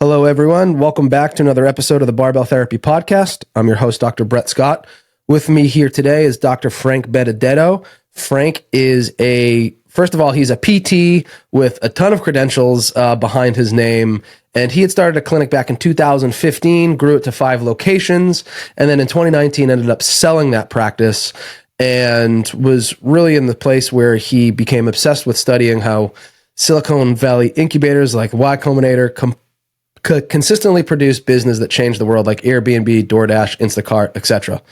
Hello, everyone. Welcome back to another episode of the Barbell Therapy Podcast. I'm your host, Dr. Brett Scott. With me here today is Dr. Frank Benedetto. Frank is first of all, he's a PT with a ton of credentials behind his name. And he had started a clinic back in 2015, grew it to 5 locations, and then in 2019 ended up selling that practice and was really in the place where he became obsessed with studying how Silicon Valley incubators like Y Combinator could consistently produce business that changed the world, like Airbnb, DoorDash, Instacart, etc.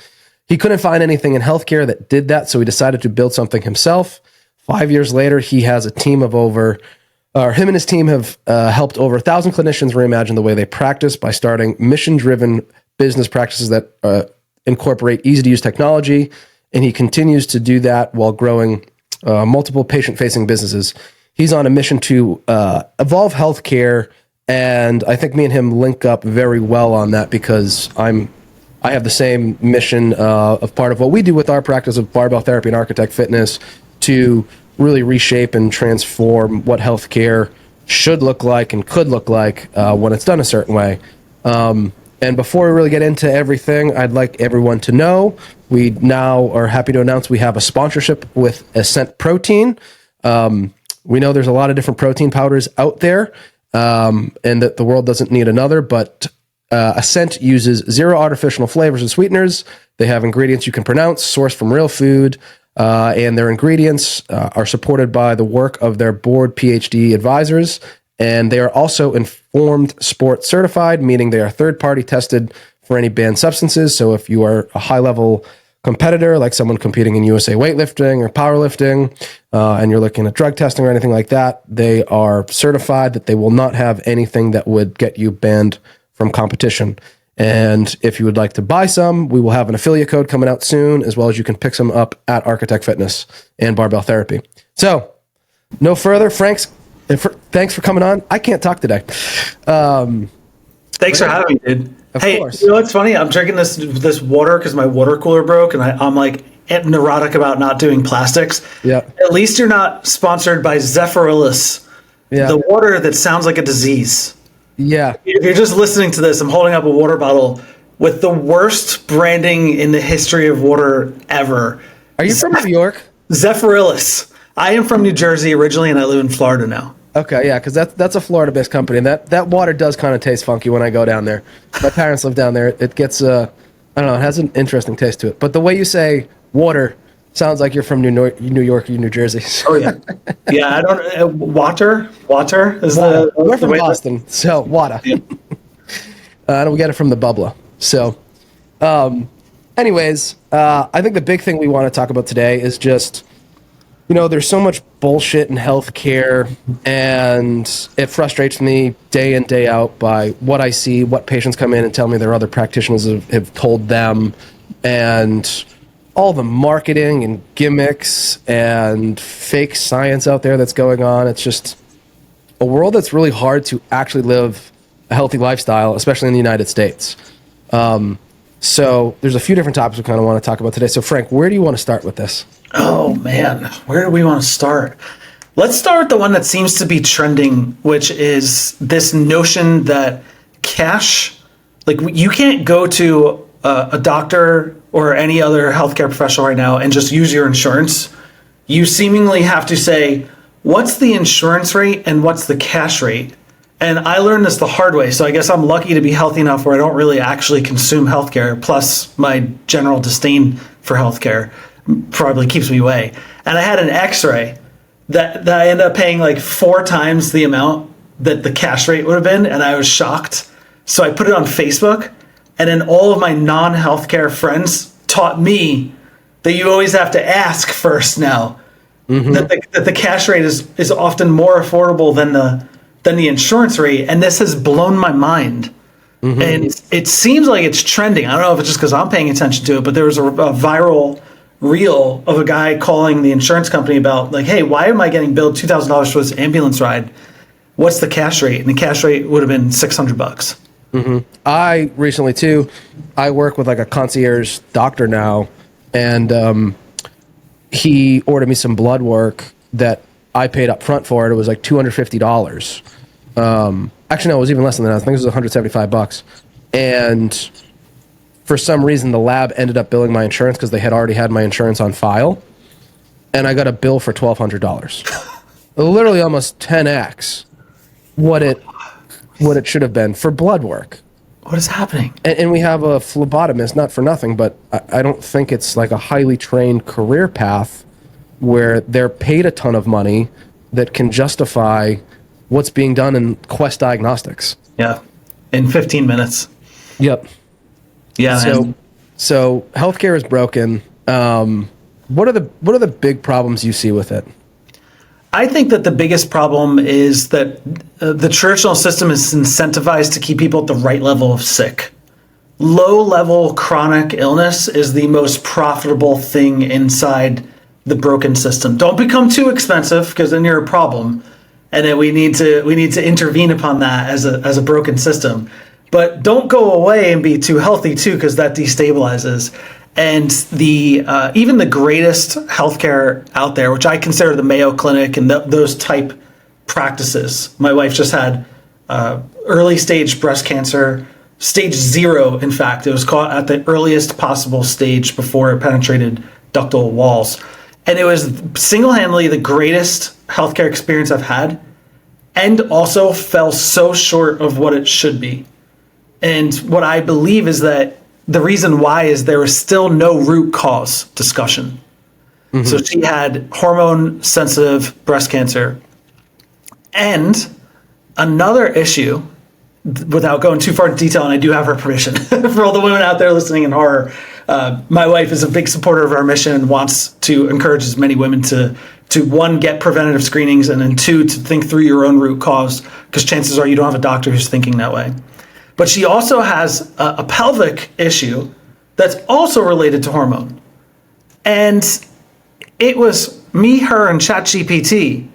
He couldn't find anything in healthcare that did that, so he decided to build something himself. 5 years later, he has a team of him and his team have helped over 1,000 clinicians reimagine the way they practice by starting mission-driven business practices that incorporate easy-to-use technology, and he continues to do that while growing multiple patient-facing businesses. He's on a mission to evolve healthcare, and I think me and him link up very well on that because I have the same mission of part of what we do with our practice of barbell therapy and architect fitness to really reshape and transform what healthcare should look like and could look like when it's done a certain way. And before we really get into everything, I'd like everyone to know we now are happy to announce we have a sponsorship with Ascent Protein. We know there's a lot of different protein powders out there, and that the world doesn't need another, but Ascent uses 0 artificial flavors and sweeteners. They have ingredients you can pronounce, sourced from real food, and their ingredients are supported by the work of their board PhD advisors, and they are also informed sport certified, meaning they are third-party tested for any banned substances. So if you are a high-level competitor, like someone competing in USA weightlifting or powerlifting, and you're looking at drug testing or anything like that, they are certified that they will not have anything that would get you banned from competition. And if you would like to buy some, we will have an affiliate code coming out soon, as well as you can pick some up at Architect Fitness and Barbell Therapy. So, no further, thanks for coming on. I can't talk today. Thanks for having me, dude. Of hey, course. You know what's funny? I'm drinking this water because my water cooler broke, and I'm like neurotic about not doing plastics. Yeah. At least you're not sponsored by Zephyrillus, the water that sounds like a disease. Yeah. If you're just listening to this, I'm holding up a water bottle with the worst branding in the history of water ever. Are you from New York? Zephyrillus. I am from New Jersey originally, and I live in Florida now. Okay, yeah, because that's a Florida-based company, and that water does kind of taste funky when I go down there. My parents live down there. It gets, I don't know, it has an interesting taste to it. But the way you say water sounds like you're from New York or New Jersey. Oh, yeah. Yeah, I don't, water is water. We're from Boston, so water. Yeah. And we get it from the bubbler. So, anyways, I think the big thing we want to talk about today is just, there's so much bullshit in healthcare, and it frustrates me day in, day out by what I see, what patients come in and tell me their other practitioners have told them, and all the marketing and gimmicks and fake science out there that's going on. It's just a world that's really hard to actually live a healthy lifestyle, especially in the United States. So there's a few different topics we kind of want to talk about today. So Frank, where do you want to start with this? Oh man, where do we want to start? Let's start with the one that seems to be trending, which is this notion that cash, like you can't go to a doctor or any other healthcare professional right now and just use your insurance. You seemingly have to say, what's the insurance rate and what's the cash rate? And I learned this the hard way. So I guess I'm lucky to be healthy enough where I don't really actually consume healthcare. Plus my general disdain for healthcare probably keeps me away. And I had an x-ray that I ended up paying like 4 times the amount that the cash rate would have been. And I was shocked. So I put it on Facebook, and then all of my non-healthcare friends taught me that you always have to ask first now. Mm-hmm. That the cash rate is often more affordable than the insurance rate. And this has blown my mind. Mm-hmm. And it seems like it's trending. I don't know if it's just because I'm paying attention to it, but there was a viral reel of a guy calling the insurance company about like, hey, why am I getting billed $2,000 for this ambulance ride? What's the cash rate? And the cash rate would have been $600. Mm-hmm. I recently too, I work with like a concierge doctor now, and he ordered me some blood work that I paid up front for it. It was like $250. Actually, no, it was even less than that. I think it was $175. And for some reason, the lab ended up billing my insurance because they had already had my insurance on file. And I got a bill for $1,200. Literally almost 10x what it should have been for blood work. What is happening? And we have a phlebotomist, not for nothing, but I don't think it's like a highly trained career path where they're paid a ton of money that can justify what's being done in Quest Diagnostics. Yeah, in 15 minutes. Yep. Yeah. So healthcare is broken. What are the big problems you see with it? I think that the biggest problem is that the traditional system is incentivized to keep people at the right level of sick. Low-level chronic illness is the most profitable thing inside the broken system. Don't become too expensive because then you're a problem, and then we need to intervene upon that as a broken system. But don't go away and be too healthy too, because that destabilizes. And even the greatest healthcare out there, which I consider the Mayo Clinic and those type practices. My wife just had early stage breast cancer, stage 0, in fact. It was caught at the earliest possible stage before it penetrated ductal walls. And it was single-handedly the greatest healthcare experience I've had, and also fell so short of what it should be. And what I believe is that the reason why is there was still no root cause discussion. Mm-hmm. So she had hormone sensitive breast cancer. And another issue, without going too far into detail, and I do have her permission for all the women out there listening in horror, my wife is a big supporter of our mission and wants to encourage as many women to one, get preventative screenings, and then two, to think through your own root cause, because chances are you don't have a doctor who's thinking that way. But she also has a pelvic issue that's also related to hormone. And it was me, her, and ChatGPT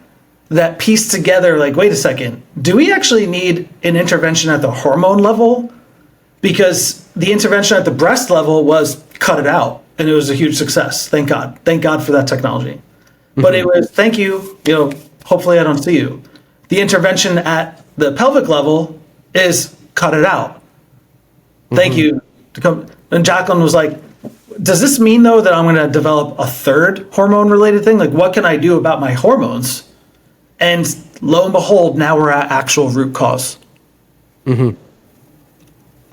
that pieced together, like, wait a second, do we actually need an intervention at the hormone level? Because the intervention at the breast level was cut it out, and it was a huge success. Thank God. Thank God for that technology. Mm-hmm. But it was, thank you, hopefully I don't see you. The intervention at the pelvic level is cut it out. Thank you. To come. And Jacqueline was like, does this mean, though, that I'm going to develop a third hormone-related thing? Like, what can I do about my hormones? And lo and behold, now we're at actual root cause. Mm-hmm.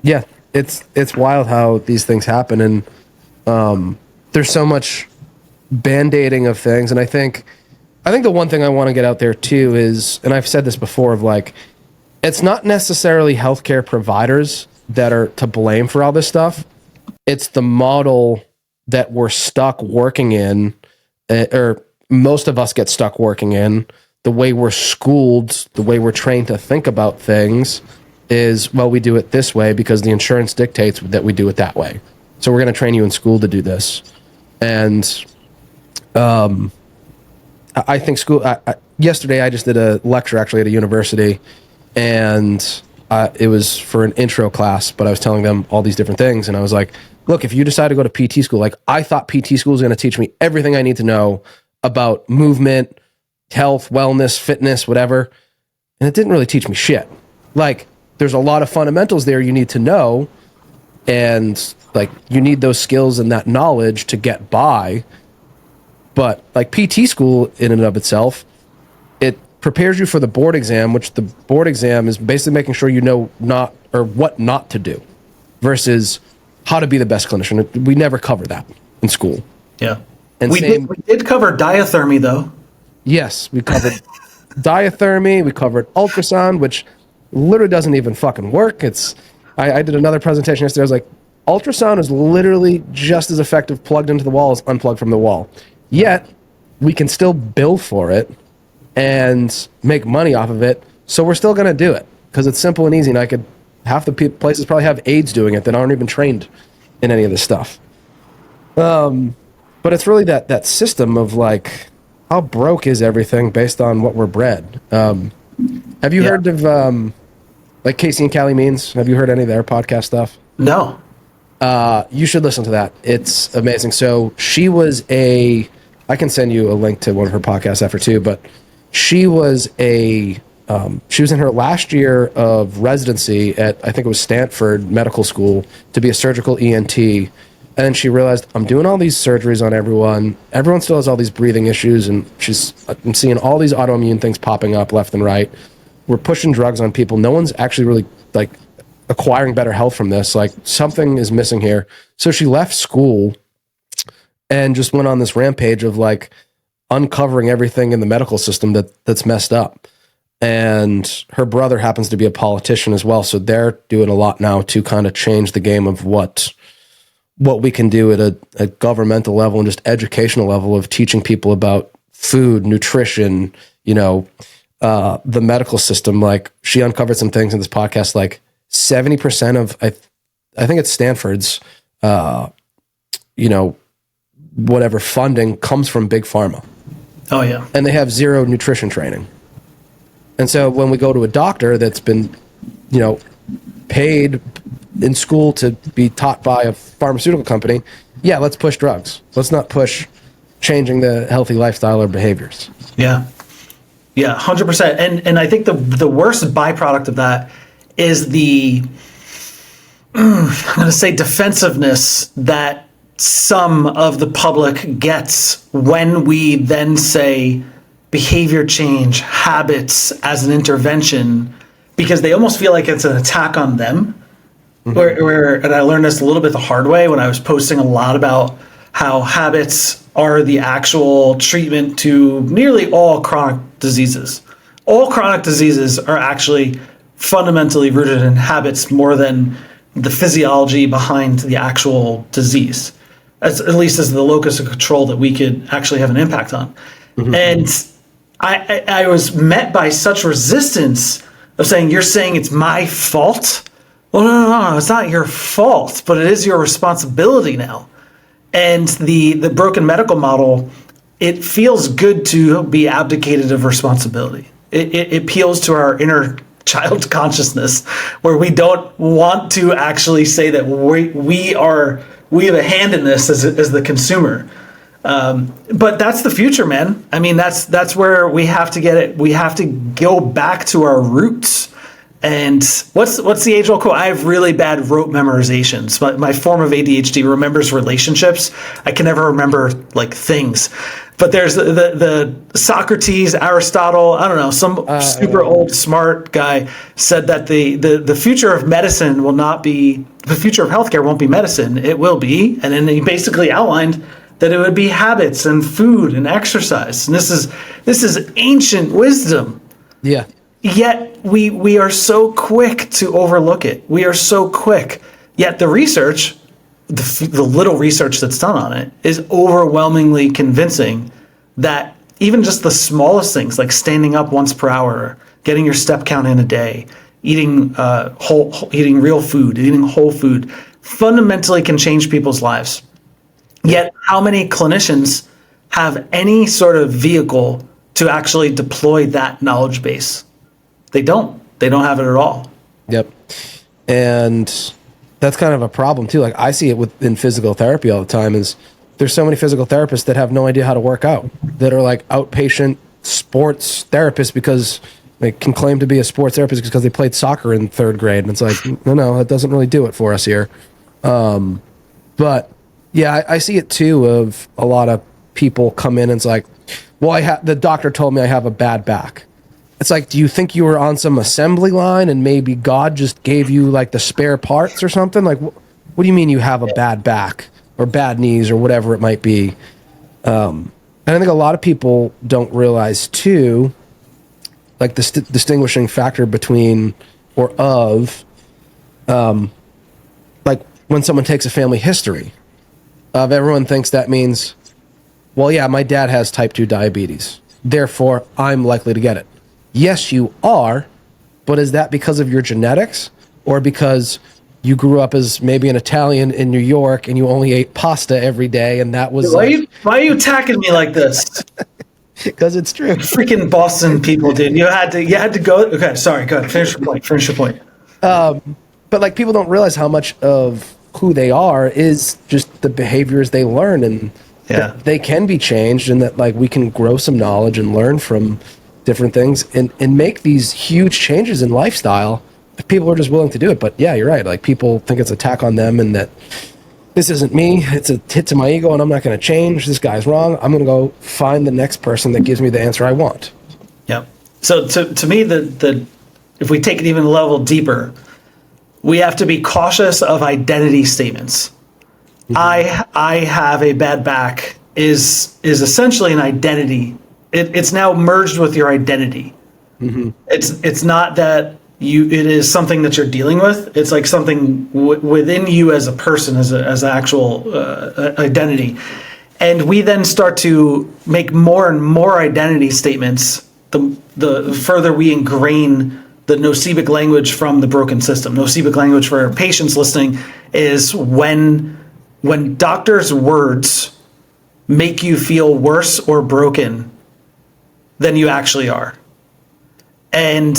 Yeah, it's wild how these things happen. And there's so much band-aiding of things. And I think the one thing I want to get out there, too, is, and I've said this before, of like, it's not necessarily healthcare providers that are to blame for all this stuff. It's the model that we're stuck working in, or most of us get stuck working in. The way we're schooled, the way we're trained to think about things is, well, we do it this way because the insurance dictates that we do it that way. So we're going to train you in school to do this. And I think school, yesterday I just did a lecture actually at a university, and it was for an intro class, but I was telling them all these different things. And I was like, look, if you decide to go to PT school, like, I thought PT school was going to teach me everything I need to know about movement, health, wellness, fitness, whatever. And it didn't really teach me shit. Like, there's a lot of fundamentals there you need to know. And like, you need those skills and that knowledge to get by. But like PT school in and of itself, it prepares you for the board exam, which the board exam is basically making sure you know what not to do versus how to be the best clinician. We never cover that in school. Yeah. And we did cover diathermy, though. Yes, we covered diathermy, we covered ultrasound, which literally doesn't even fucking work. I did another presentation yesterday. I was like, ultrasound is literally just as effective plugged into the wall as unplugged from the wall. Yet, we can still bill for it and make money off of it. So we're still going to do it because it's simple and easy. And half the places probably have aides doing it that aren't even trained in any of this stuff. But it's really that system of like, how broke is everything based on what we're bred? Have you heard of like Casey and Callie Means? Have you heard any of their podcast stuff? No. You should listen to that. It's amazing. So she was I can send you a link to one of her podcasts after too, but she was a She was in her last year of residency at, I think it was Stanford Medical School, to be a surgical ENT. And then she realized, I'm doing all these surgeries on everyone. Everyone still has all these breathing issues, and I'm seeing all these autoimmune things popping up left and right. We're pushing drugs on people. No one's actually really like acquiring better health from this. Like, something is missing here. So she left school and just went on this rampage of like uncovering everything in the medical system that's messed up. And her brother happens to be a politician as well. So they're doing a lot now to kind of change the game of what we can do at a governmental level and just educational level of teaching people about food, nutrition, the medical system. Like, she uncovered some things in this podcast, like 70% of, I think it's Stanford's, whatever funding comes from big pharma. Oh yeah. And they have zero nutrition training. And so when we go to a doctor that's been, paid in school to be taught by a pharmaceutical company, yeah, let's push drugs. Let's not push changing the healthy lifestyle or behaviors. Yeah. Yeah, 100%. And I think the worst byproduct of that is the, I'm going to say, defensiveness that some of the public gets when we then say behavior change, habits as an intervention, because they almost feel like it's an attack on them. Mm-hmm. And I learned this a little bit the hard way when I was posting a lot about how habits are the actual treatment to nearly all chronic diseases. All chronic diseases are actually fundamentally rooted in habits more than the physiology behind the actual disease, at least as the locus of control that we could actually have an impact on. Mm-hmm. And I was met by such resistance of saying, you're saying it's my fault? Well, no, it's not your fault, but it is your responsibility now. And the broken medical model, it feels good to be abdicated of responsibility. It appeals to our inner child consciousness, where we don't want to actually say that we have a hand in this as the consumer. But that's the future, man. I mean, that's where we have to get it. We have to go back to our roots. And what's the age-old quote? I have really bad rote memorizations. My form of ADHD remembers relationships. I can never remember like things. But there's the Socrates, Aristotle, I don't know, some super old smart guy said that the future of medicine will not be, the future of healthcare won't be medicine. It will be. And then he basically outlined that it would be habits and food and exercise. And this is ancient wisdom. Yeah. Yet we are so quick to overlook it. We are so quick. Yet the research, the little research that's done on it, is overwhelmingly convincing that even just the smallest things, like standing up once per hour, getting your step count in a day, eating eating real food, eating whole food, fundamentally can change people's lives. Yet how many clinicians have any sort of vehicle to actually deploy that knowledge base? They don't have it at all. Yep. And that's kind of a problem too. Like, I see it in physical therapy all the time, is there's so many physical therapists that have no idea how to work out, that are like outpatient sports therapists because they can claim to be a sports therapist because they played soccer in third grade. And it's like, no, that doesn't really do it for us here. But yeah, I see it too, of a lot of people come in and it's like, well, the doctor told me I have a bad back. It's like, do you think you were on some assembly line and maybe God just gave you like the spare parts or something? Like, what do you mean you have a bad back or bad knees or whatever it might be? And I think a lot of people don't realize too, like the distinguishing factor between or of, like when someone takes a family history of, everyone thinks that means, well, yeah, my dad has type 2 diabetes, therefore I'm likely to get it. Yes, you are, but is that because of your genetics, or because you grew up as maybe an Italian in New York and you only ate pasta every day and that was... Why are you attacking me like this? Because it's true. Freaking Boston people, dude. You had to go... Okay, sorry, go ahead. Finish your point. But like, people don't realize how much of who they are is just the behaviors they learn, and that they can be changed, and that like we can grow some knowledge and learn from different things, and make these huge changes in lifestyle if people are just willing to do it. But yeah, you're right. Like, people think it's an attack on them and that this isn't me. It's a hit to my ego and I'm not going to change. This guy's wrong. I'm going to go find the next person that gives me the answer I want. Yep. So to me, if we take it even a level deeper, we have to be cautious of identity statements. Mm-hmm. I have a bad back is essentially an identity. It's now merged with your identity. Mm-hmm. It's not that it is something that you're dealing with. It's like something within you as a person, as an actual identity. And we then start to make more and more identity statements the further we ingrain the nocebic language from the broken system. Nocebic language, for our patients listening, is when doctors' words make you feel worse or broken than you actually are. And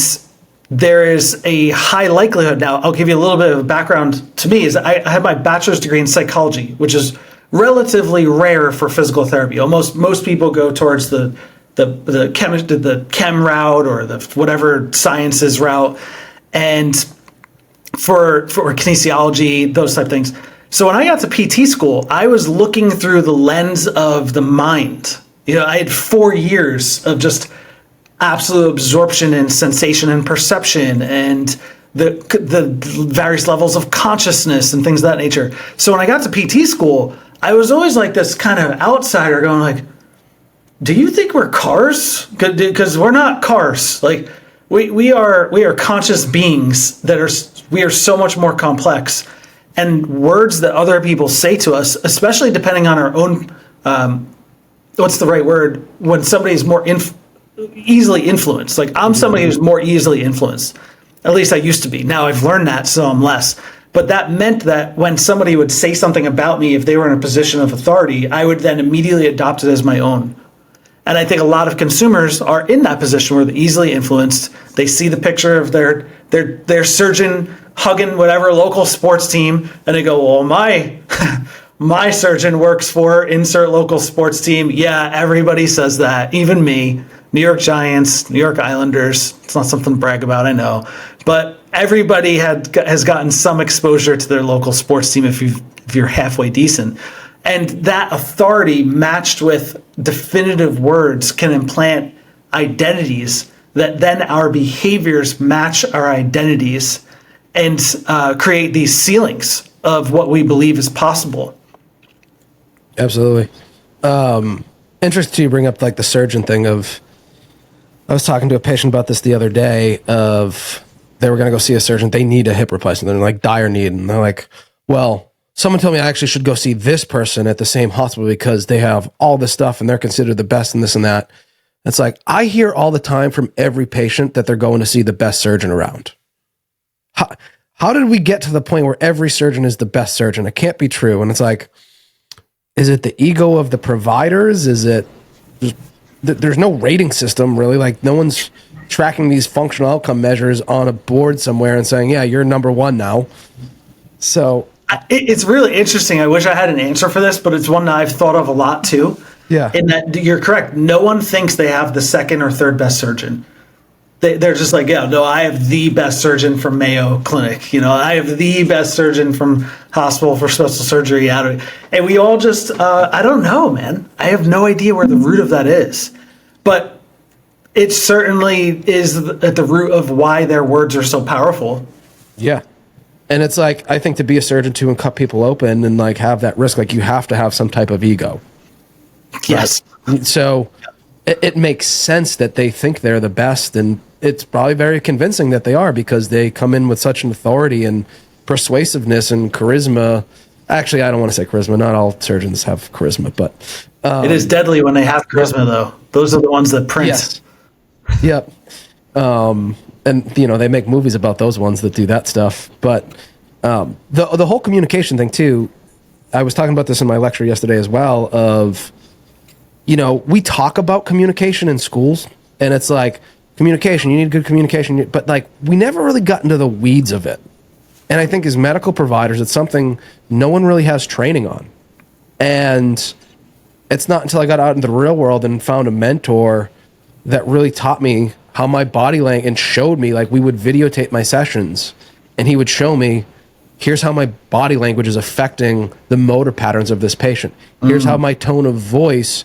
there is a high likelihood. Now, I'll give you a little bit of background. To me, is I have my bachelor's degree in psychology, which is relatively rare for physical therapy. Most people go towards the chem route or the whatever sciences route, and for kinesiology, those type of things. So when I got to PT school, I was looking through the lens of the mind. I had 4 years of just absolute absorption and sensation and perception and the various levels of consciousness and things of that nature. So when I got to PT school, I was always like this kind of outsider going like, do you think we're cars? Because we're not cars. Like, we are conscious beings we are so much more complex. And words that other people say to us, especially depending on our own, what's the right word? When somebody's more easily influenced. Like, I'm somebody who's more easily influenced. At least I used to be. Now I've learned that, so I'm less. But that meant that when somebody would say something about me, if they were in a position of authority, I would then immediately adopt it as my own. And I think a lot of consumers are in that position where they're easily influenced. They see the picture of their surgeon hugging whatever local sports team, and they go, well, my surgeon works for insert local sports team. Yeah, everybody says that, even me. New York Giants, New York Islanders. It's not something to brag about, I know. But everybody has gotten some exposure to their local sports team if you're halfway decent. And that authority matched with definitive words can implant identities that then our behaviors match our identities and create these ceilings of what we believe is possible. Absolutely. Interesting you bring up like the surgeon thing of, I was talking to a patient about this the other day of they were going to go see a surgeon. They need a hip replacement. They're like dire need. And they're like, well, someone told me I actually should go see this person at the same hospital because they have all this stuff and they're considered the best and this and that. It's like, I hear all the time from every patient that they're going to see the best surgeon around. How did we get to the point where every surgeon is the best surgeon? It can't be true. And it's like, is it the ego of the providers? Is it, there's no rating system really. Like, no one's tracking these functional outcome measures on a board somewhere and saying, yeah, you're number one now. So it's really interesting. I wish I had an answer for this, but it's one that I've thought of a lot too. Yeah. In that you're correct. No one thinks they have the second or third best surgeon. They're just like, yeah, no, I have the best surgeon from Mayo Clinic. I have the best surgeon from Hospital for Special Surgery. And we all just, I don't know, man. I have no idea where the root of that is. But it certainly is at the root of why their words are so powerful. Yeah. And it's like, I think to be a surgeon too and cut people open and like have that risk, like you have to have some type of ego. Yes. Right? So it makes sense that they think they're the best, and it's probably very convincing that they are because they come in with such an authority and persuasiveness and charisma. Actually, I don't want to say charisma. Not all surgeons have charisma, but it is deadly when they have charisma, though. Those are the ones that print. Yes. Yep. And they make movies about those ones that do that stuff. But the whole communication thing too. I was talking about this in my lecture yesterday as well. Of we talk about communication in schools, and it's like communication. You need good communication, but like we never really got into the weeds of it. And I think as medical providers, it's something no one really has training on. And it's not until I got out into the real world and found a mentor that really taught me how my body language, and showed me, like, we would videotape my sessions and he would show me, here's how my body language is affecting the motor patterns of this patient. Here's how my tone of voice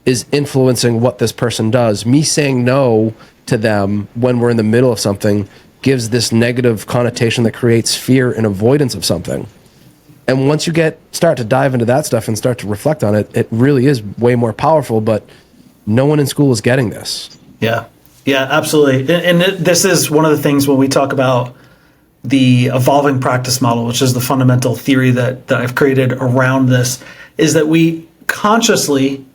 is influencing what this person does. Me saying no to them when we're in the middle of something gives this negative connotation that creates fear and avoidance of something. And once you start to dive into that stuff and start to reflect on it, it really is way more powerful, but no one in school is getting this. Yeah, absolutely. And this is one of the things when we talk about the evolving practice model, which is the fundamental theory that I've created around this, is that we consciously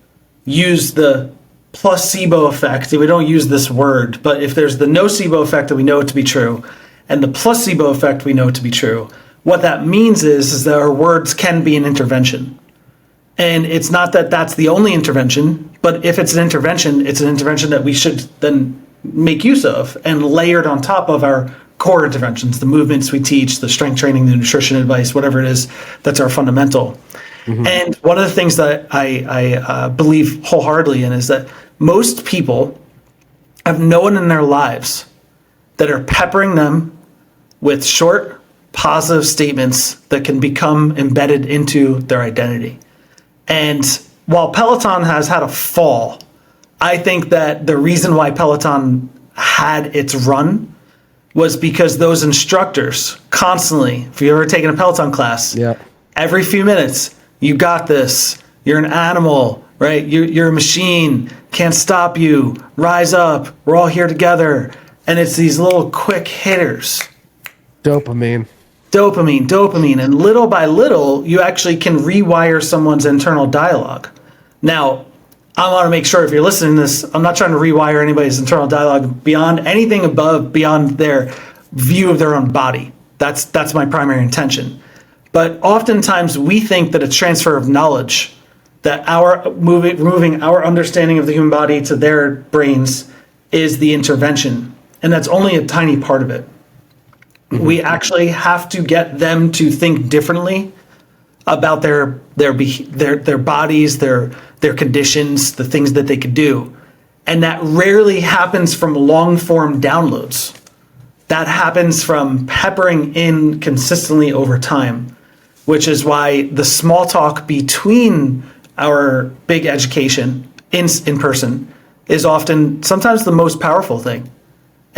use the placebo effect. We don't use this word, but if there's the nocebo effect that we know it to be true, and the placebo effect we know it to be true, what that means is that our words can be an intervention. And it's not that that's the only intervention, but if it's an intervention that we should then make use of and layered on top of our core interventions, the movements we teach, the strength training, the nutrition advice, whatever it is, that's our fundamental. And one of the things that I believe wholeheartedly in is that most people have no one in their lives that are peppering them with short, positive statements that can become embedded into their identity. And while Peloton has had a fall, I think that the reason why Peloton had its run was because those instructors constantly, if you've ever taken a Peloton class, every few minutes, you got this, you're an animal, right? You're a machine, can't stop you, rise up, we're all here together. And it's these little quick hitters. Dopamine. And little by little, you actually can rewire someone's internal dialogue. Now, I want to make sure if you're listening to this, I'm not trying to rewire anybody's internal dialogue beyond anything beyond their view of their own body. That's my primary intention. But oftentimes we think that a transfer of knowledge, that our moving our understanding of the human body to their brains is the intervention. And that's only a tiny part of it. We actually have to get them to think differently about their bodies, their conditions, the things that they could do. And that rarely happens from long form downloads. That happens from peppering in consistently over time, which is why the small talk between our big education in person is often sometimes the most powerful thing.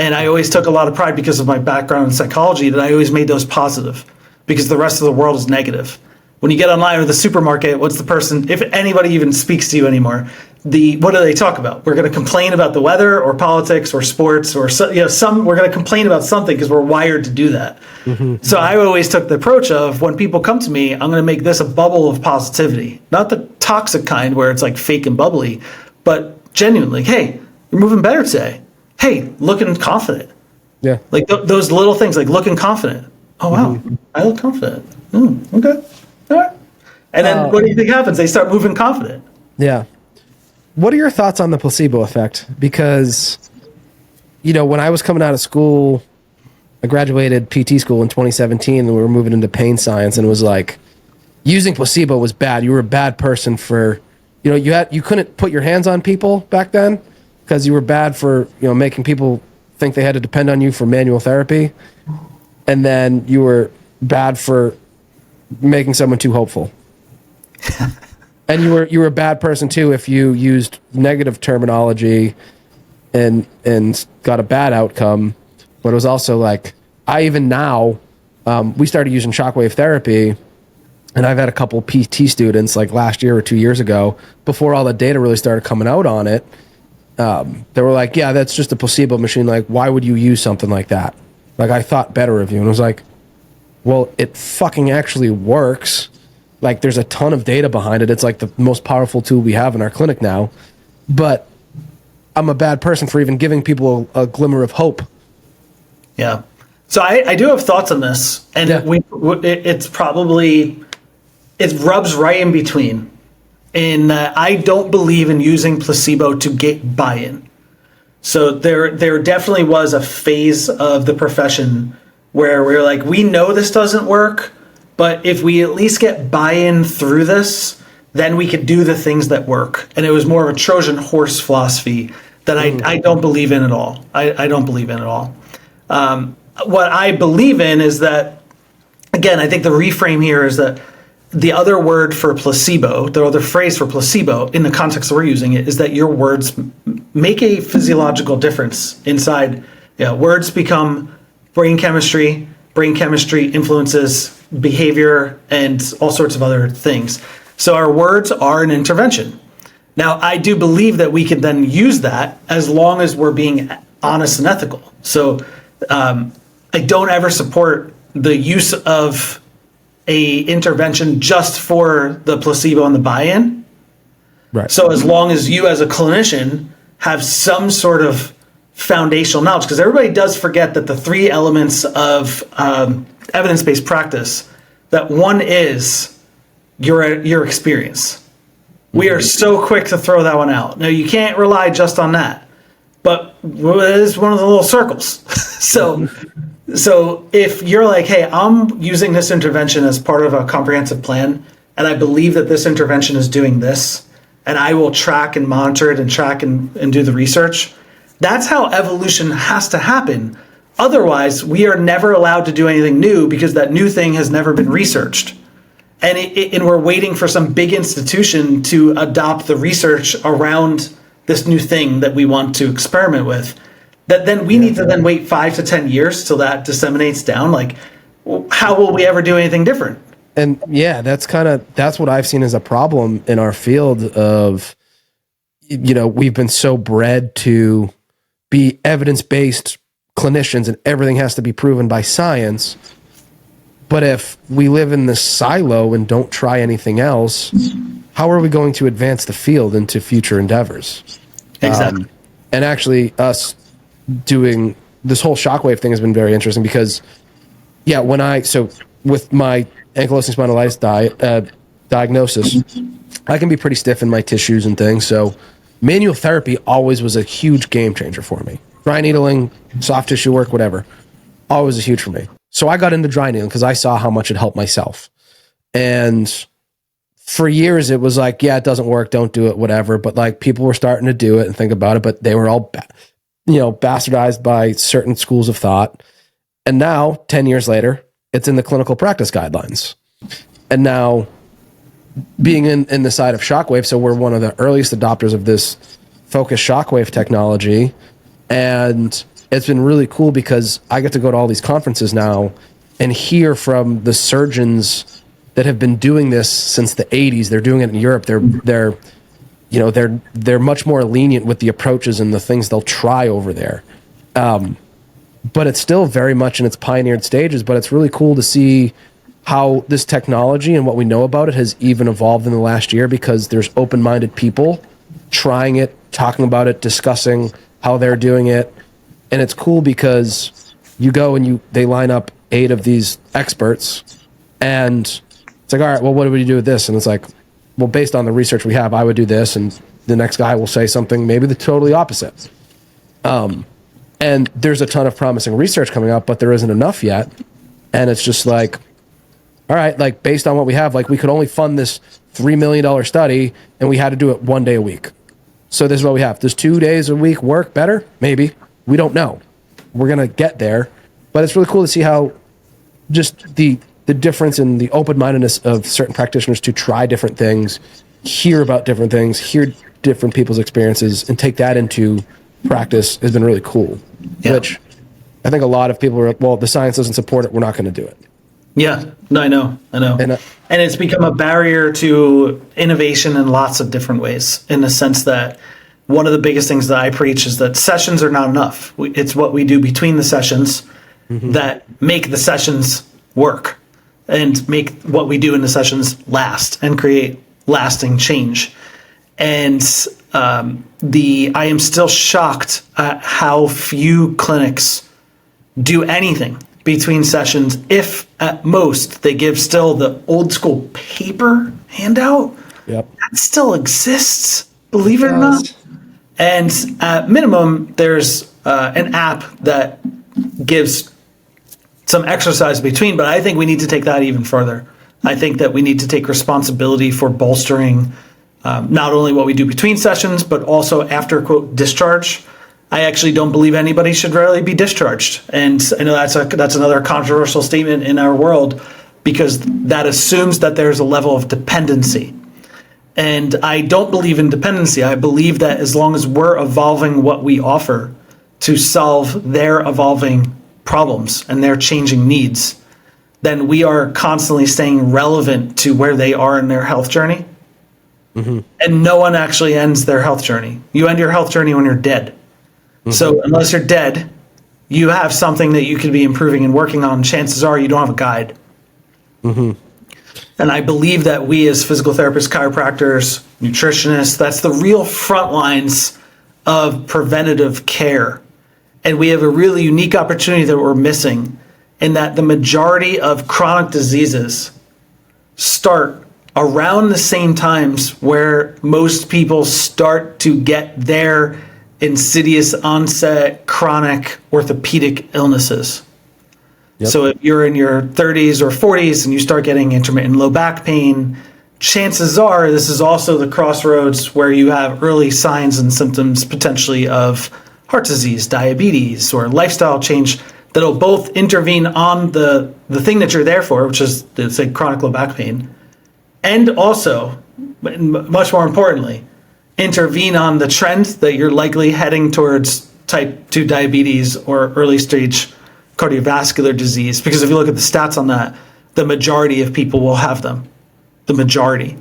And I always took a lot of pride because of my background in psychology that I always made those positive because the rest of the world is negative. When you get online or the supermarket, what's the person, if anybody even speaks to you anymore, what do they talk about? We're going to complain about the weather or politics or sports or we're going to complain about something because we're wired to do that. So I always took the approach of when people come to me, I'm going to make this a bubble of positivity, not the toxic kind where it's like fake and bubbly, but genuinely, hey, you're moving better today. Hey, looking confident. Yeah. Like those little things, like looking confident. Oh, wow. I look confident. Okay. All right. And then what do you think happens? They start moving confident. Yeah. What are your thoughts on the placebo effect? Because, when I was coming out of school, I graduated PT school in 2017 and we were moving into pain science, and it was like using placebo was bad. You were a bad person for, you couldn't put your hands on people back then because you were bad for, making people think they had to depend on you for manual therapy. And then you were bad for making someone too hopeful. And you were a bad person too if you used negative terminology and got a bad outcome. But it was also like, we started using shockwave therapy, and I've had a couple PT students like last year or 2 years ago, before all the data really started coming out on it. They were like, yeah, that's just a placebo machine. Like, why would you use something like that? Like, I thought better of you. And I was like, well, it fucking actually works. Like, there's a ton of data behind it. It's like the most powerful tool we have in our clinic now. But I'm a bad person for even giving people a glimmer of hope. Yeah. So I do have thoughts on this. And it rubs right in between. In I don't believe in using placebo to get buy-in. So there definitely was a phase of the profession where we're like, we know this doesn't work, but if we at least get buy-in through this, then we could do the things that work. And it was more of a Trojan horse philosophy that I don't believe in at all. I don't believe in at all. What I believe in is that, again, I think the reframe here is that the other word for placebo, the other phrase for placebo in the context that we're using it, is that your words make a physiological difference inside. Words become brain chemistry influences behavior and all sorts of other things. So our words are an intervention. Now, I do believe that we can then use that as long as we're being honest and ethical. So I don't ever support the use of a intervention just for the placebo and the buy-in. Right. So as long as you as a clinician have some sort of foundational knowledge, because everybody does forget that the three elements of evidence-based practice, that one is your experience. We are so quick to throw that one out. Now, you can't rely just on that, but it is one of the little circles. So if you're like, hey, I'm using this intervention as part of a comprehensive plan, and I believe that this intervention is doing this, and I will track and monitor it and track and do the research, that's how evolution has to happen. Otherwise, we are never allowed to do anything new because that new thing has never been researched. And we're waiting for some big institution to adopt the research around this new thing that we want to experiment with. That then we need to then wait 5 to 10 years till that disseminates down. Like, how will we ever do anything different? And that's what I've seen as a problem in our field of, we've been so bred to be evidence-based clinicians and everything has to be proven by science. But if we live in this silo and don't try anything else, how are we going to advance the field into future endeavors? Exactly. And actually us doing this whole shockwave thing has been very interesting because, with my ankylosing spondylitis diagnosis, I can be pretty stiff in my tissues and things. So manual therapy always was a huge game changer for me. Dry needling, soft tissue work, whatever, always was huge for me. So I got into dry needling because I saw how much it helped myself. And for years it was like, it doesn't work, don't do it, whatever. But like people were starting to do it and think about it, but they were all bastardized by certain schools of thought. And now, 10 years later, it's in the clinical practice guidelines. And now, being in the side of shockwave, so we're one of the earliest adopters of this focused shockwave technology. And it's been really cool because I get to go to all these conferences now and hear from the surgeons that have been doing this since the 80s. They're doing it in Europe. They're much more lenient with the approaches and the things they'll try over there. But it's still very much in its pioneered stages, but it's really cool to see how this technology and what we know about it has even evolved in the last year because there's open-minded people trying it, talking about it, discussing how they're doing it. And it's cool because you go and they line up 8 of these experts and it's like, all right, well, what do we do with this? And it's like, well, based on the research we have, I would do this. And the next guy will say something, maybe the totally opposite. And there's a ton of promising research coming out, but there isn't enough yet. And it's just like, all right, like based on what we have, like we could only fund this $3 million study and we had to do it 1 day a week. So this is what we have. Does 2 days a week work better? Maybe. We don't know. We're going to get there. But it's really cool to see how just the difference in the open-mindedness of certain practitioners to try different things, hear about different things, hear different people's experiences, and take that into practice has been really cool. Yeah. Which I think a lot of people are like, well, the science doesn't support it, we're not going to do it. Yeah, no, I know. And it's become a barrier to innovation in lots of different ways, in the sense that one of the biggest things that I preach is that sessions are not enough. It's what we do between the sessions that make the sessions work and make what we do in the sessions last and create lasting change. And I am still shocked at how few clinics do anything between sessions, if at most they give still the old school paper handout. Yep. That still exists, believe it or not. And at minimum, there's an app that gives some exercise between, but I think we need to take that even further. I think that we need to take responsibility for bolstering not only what we do between sessions, but also after, quote, discharge. I actually don't believe anybody should really be discharged. And I know that's another controversial statement in our world, because that assumes that there's a level of dependency. And I don't believe in dependency. I believe that as long as we're evolving what we offer to solve their evolving problems and their changing needs, then we are constantly staying relevant to where they are in their health journey. Mm-hmm. And no one actually ends their health journey. You end your health journey when you're dead. Mm-hmm. So unless you're dead, you have something that you could be improving and working on. Chances are you don't have a guide. Mm-hmm. And I believe that we as physical therapists, chiropractors, nutritionists, that's the real front lines of preventative care. And we have a really unique opportunity that we're missing, in that the majority of chronic diseases start around the same times where most people start to get their insidious onset chronic orthopedic illnesses. Yep. So if you're in your 30s or 40s and you start getting intermittent low back pain, chances are this is also the crossroads where you have early signs and symptoms potentially of heart disease, diabetes, or lifestyle change that'll both intervene on the thing that you're there for, which is, say, chronic low back pain, and also, much more importantly, intervene on the trend that you're likely heading towards type 2 diabetes or early stage cardiovascular disease. Because if you look at the stats on that, the majority of people will have them. The majority.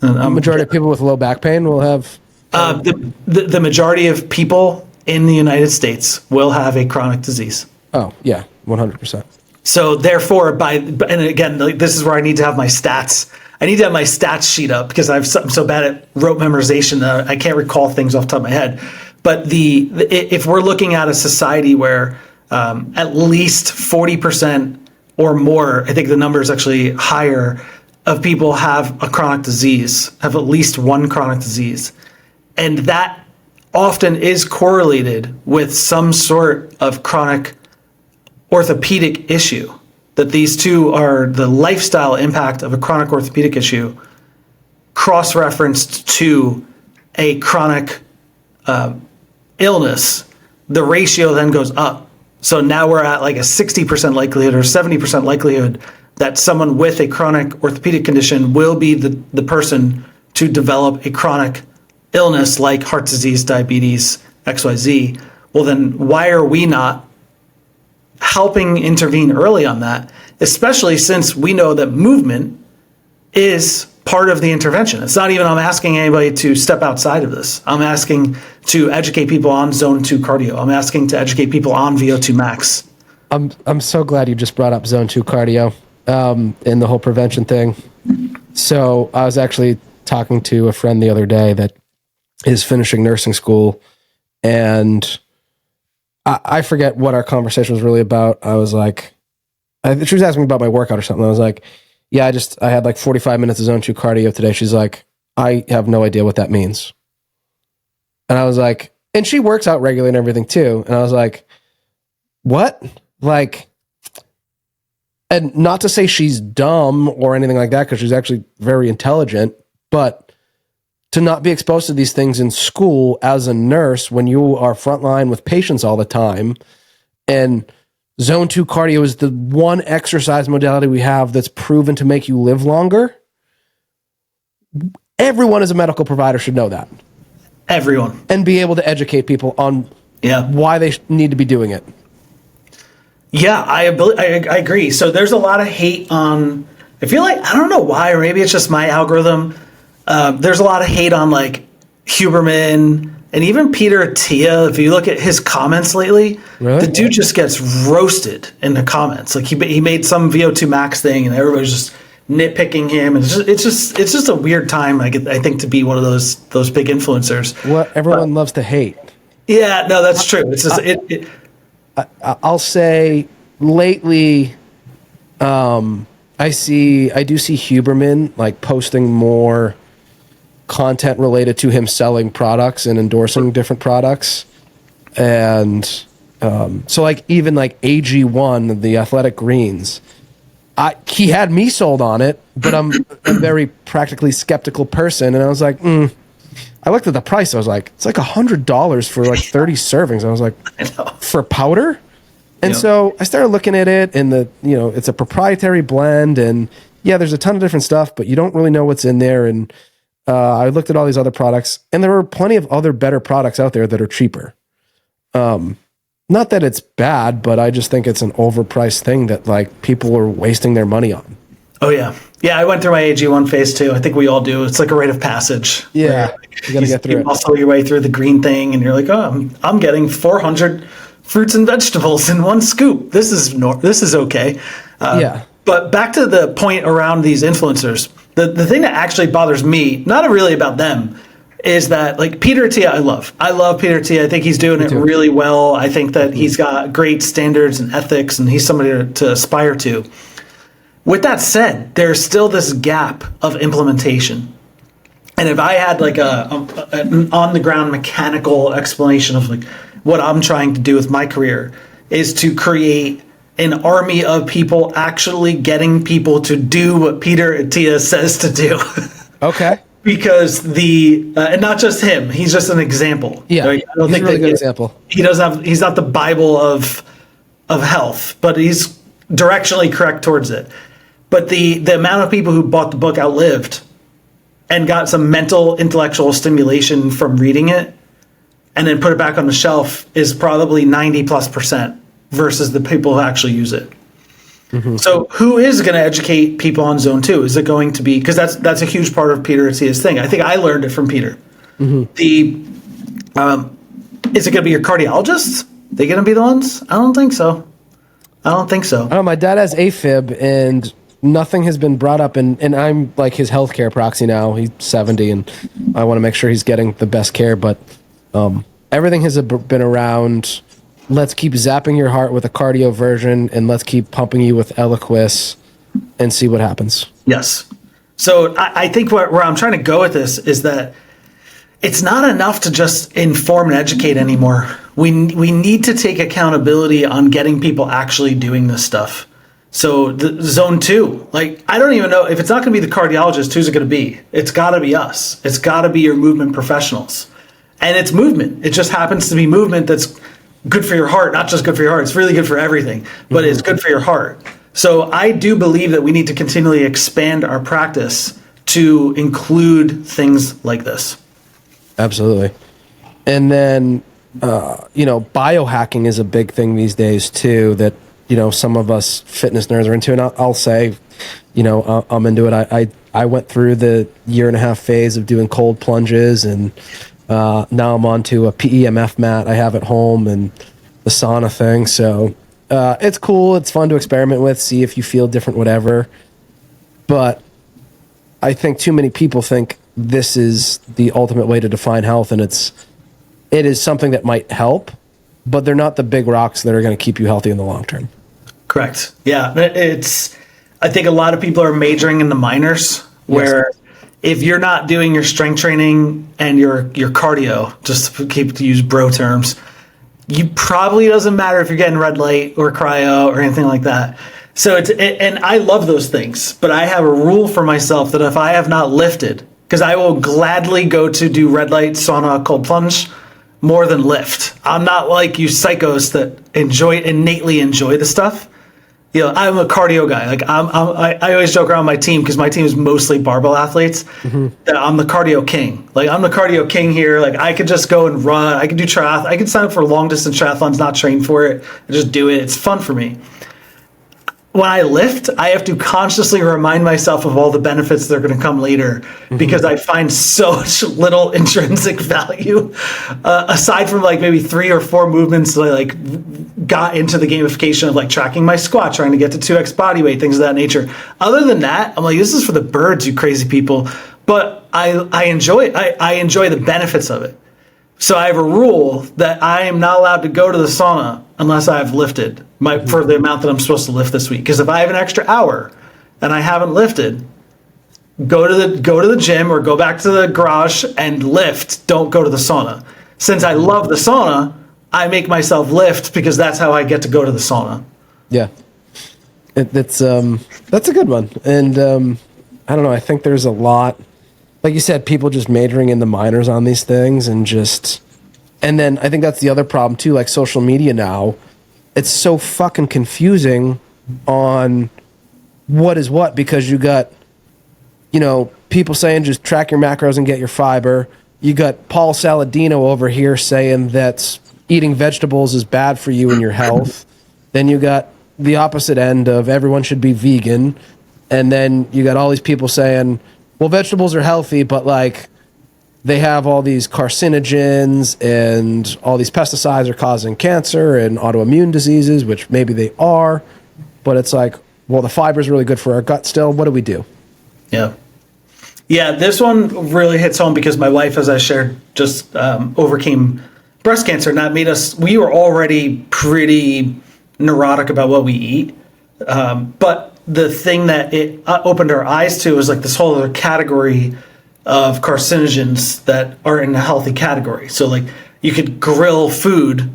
The majority of people with low back pain will have... The majority of people in the United States will have a chronic disease. Oh, yeah, 100%. So therefore, and again, this is where I need to have my stats. I need to have my stats sheet up, because I'm so bad at rote memorization that I can't recall things off the top of my head. But if we're looking at a society where at least 40% or more, I think the number is actually higher, of people have a chronic disease, have at least one chronic disease. And that often is correlated with some sort of chronic orthopedic issue. That these two are the lifestyle impact of a chronic orthopedic issue cross-referenced to a chronic illness. The ratio then goes up. So now we're at like a 60% likelihood or 70% likelihood that someone with a chronic orthopedic condition will be the person to develop a chronic illness like heart disease, diabetes, XYZ. Well, then why are we not helping intervene early on that, especially since we know that movement is part of the intervention? It's not even I'm asking anybody to step outside of this. I'm asking to educate people on zone 2 cardio. I'm asking to educate people on VO2 max. I'm so glad you just brought up zone 2 cardio and the whole prevention thing. So I was actually talking to a friend the other day that is finishing nursing school, and I forget what our conversation was really about. I was like, she was asking me about my workout or something. I was like, yeah, I had like 45 minutes of zone 2 cardio today. She's like, I have no idea what that means. And I was like, and she works out regularly and everything too. And I was like, what? Like, and not to say she's dumb or anything like that, because she's actually very intelligent, but to not be exposed to these things in school as a nurse when you are frontline with patients all the time. And zone 2 cardio is the one exercise modality we have that's proven to make you live longer. Everyone as a medical provider should know that. Everyone. And be able to educate people on why they need to be doing it. Yeah, I agree. So there's a lot of hate on, I feel like, I don't know why, or maybe it's just my algorithm. There's a lot of hate on like Huberman and even Peter Attia. If you look at his comments lately, really? The dude just gets roasted in the comments. Like he made some VO2 max thing and everybody's just nitpicking him. And it's just a weird time. I think to be one of those big influencers. Well, everyone loves to hate. Yeah, no, that's true. It's just I'll say lately, I do see Huberman like posting more content related to him selling products and endorsing different products. And so like even like AG1, the athletic greens, he had me sold on it, but I'm a very practically skeptical person. And I was like, I looked at the price. I was like, it's like $100 for like 30 servings. I was like, for powder? And so I started looking at it, and it's a proprietary blend, and there's a ton of different stuff, but you don't really know what's in there. And I looked at all these other products, and there were plenty of other better products out there that are cheaper. Not that it's bad, but I just think it's an overpriced thing that like people are wasting their money on. Oh yeah. Yeah, I went through my AG1 phase too. I think we all do. It's like a rite of passage. Yeah. You got to get through it. Muscle your way through the green thing, and you're like, oh, I'm getting 400 fruits and vegetables in one scoop. This is okay. But back to the point around these influencers, the thing that actually bothers me, not really about them, is that like Peter Attia, I love Peter Attia. I think he's doing it really well. I think that he's got great standards and ethics, and he's somebody to aspire to. With that said, there's still this gap of implementation. And if I had like an on the ground mechanical explanation of like what I'm trying to do with my career is to create an army of people actually getting people to do what Peter Attia says to do. Okay. Because and not just him, he's just an example. Yeah. Right? I don't think a really good example. He's not the Bible of health, but he's directionally correct towards it. But the amount of people who bought the book outlived and got some mental, intellectual stimulation from reading it and then put it back on the shelf is probably 90+% versus the people who actually use it. Mm-hmm. So who is going to educate people on zone 2? Is it going to be, because that's a huge part of Peter Attia's thing. I think I learned it from Peter. Mm-hmm. Is it going to be your cardiologists? They going to be the ones? I don't think so. My dad has AFib, and nothing has been brought up, and I'm like his healthcare proxy now. He's 70, and I want to make sure he's getting the best care, but everything has been around, let's keep zapping your heart with a cardio version, and let's keep pumping you with Eliquis and see what happens. Yes. So I think where I'm trying to go with this is that it's not enough to just inform and educate anymore. We need to take accountability on getting people actually doing this stuff. So the zone 2, like, I don't even know if it's not going to be the cardiologist, who's it going to be? It's got to be us. It's got to be your movement professionals. And it's movement. It just happens to be movement that's good for your heart, not just good for your heart. It's really good for everything, but it's good for your heart. So I do believe that we need to continually expand our practice to include things like this. Absolutely. And then, biohacking is a big thing these days too, that, some of us fitness nerds are into. And I'll say, I'm into it. I went through the 1.5 year phase of doing cold plunges, and now I'm on to a PEMF mat I have at home and the sauna thing. So it's cool. It's fun to experiment with, see if you feel different, whatever. But I think too many people think this is the ultimate way to define health, and it is something that might help, but they're not the big rocks that are going to keep you healthy in the long term. Correct. Yeah. I think a lot of people are majoring in the minors, where if you're not doing your strength training and your cardio, just to use bro terms, you probably doesn't matter if you're getting red light or cryo or anything like that. So and I love those things, but I have a rule for myself that if I have not lifted, because I will gladly go to do red light, sauna, cold plunge more than lift. I'm not like you psychos that innately enjoy the stuff. I'm a cardio guy. Like I always joke around my team, because my team is mostly barbell athletes. Mm-hmm. That I'm the cardio king. Like, I'm the cardio king here. Like, I could just go and run. I could do triathlon. I could sign up for long distance triathlons, not train for it, and just do it. It's fun for me. When I lift, I have to consciously remind myself of all the benefits that are going to come later, because I find so much little intrinsic value, aside from like maybe 3 or 4 movements that I like got into the gamification of like tracking my squat, trying to get to 2x body weight, things of that nature. Other than that, I'm like, this is for the birds, you crazy people. But I enjoy it. I enjoy the benefits of it. So I have a rule that I am not allowed to go to the sauna unless I have lifted for the amount that I'm supposed to lift this week. Because if I have an extra hour and I haven't lifted, go to the gym or go back to the garage and lift. Don't go to the sauna. Since I love the sauna, I make myself lift, because that's how I get to go to the sauna. Yeah. It's That's a good one. And I don't know. I think there's a lot, like you said, people just majoring in the minors on these things and then I think that's the other problem too. Like social media now, it's so fucking confusing on what is what, because you got, people saying just track your macros and get your fiber. You got Paul Saladino over here saying that eating vegetables is bad for you and your health. Then you got the opposite end of everyone should be vegan. And then you got all these people saying, well, vegetables are healthy, but like they have all these carcinogens and all these pesticides are causing cancer and autoimmune diseases, which maybe they are. But it's like, well, the fiber is really good for our gut still. What do we do? Yeah. Yeah, this one really hits home because my wife, as I shared, just overcame breast cancer. And that made we were already pretty neurotic about what we eat. But the thing that it opened our eyes to was like this whole other category of carcinogens that are in a healthy category. So like you could grill food,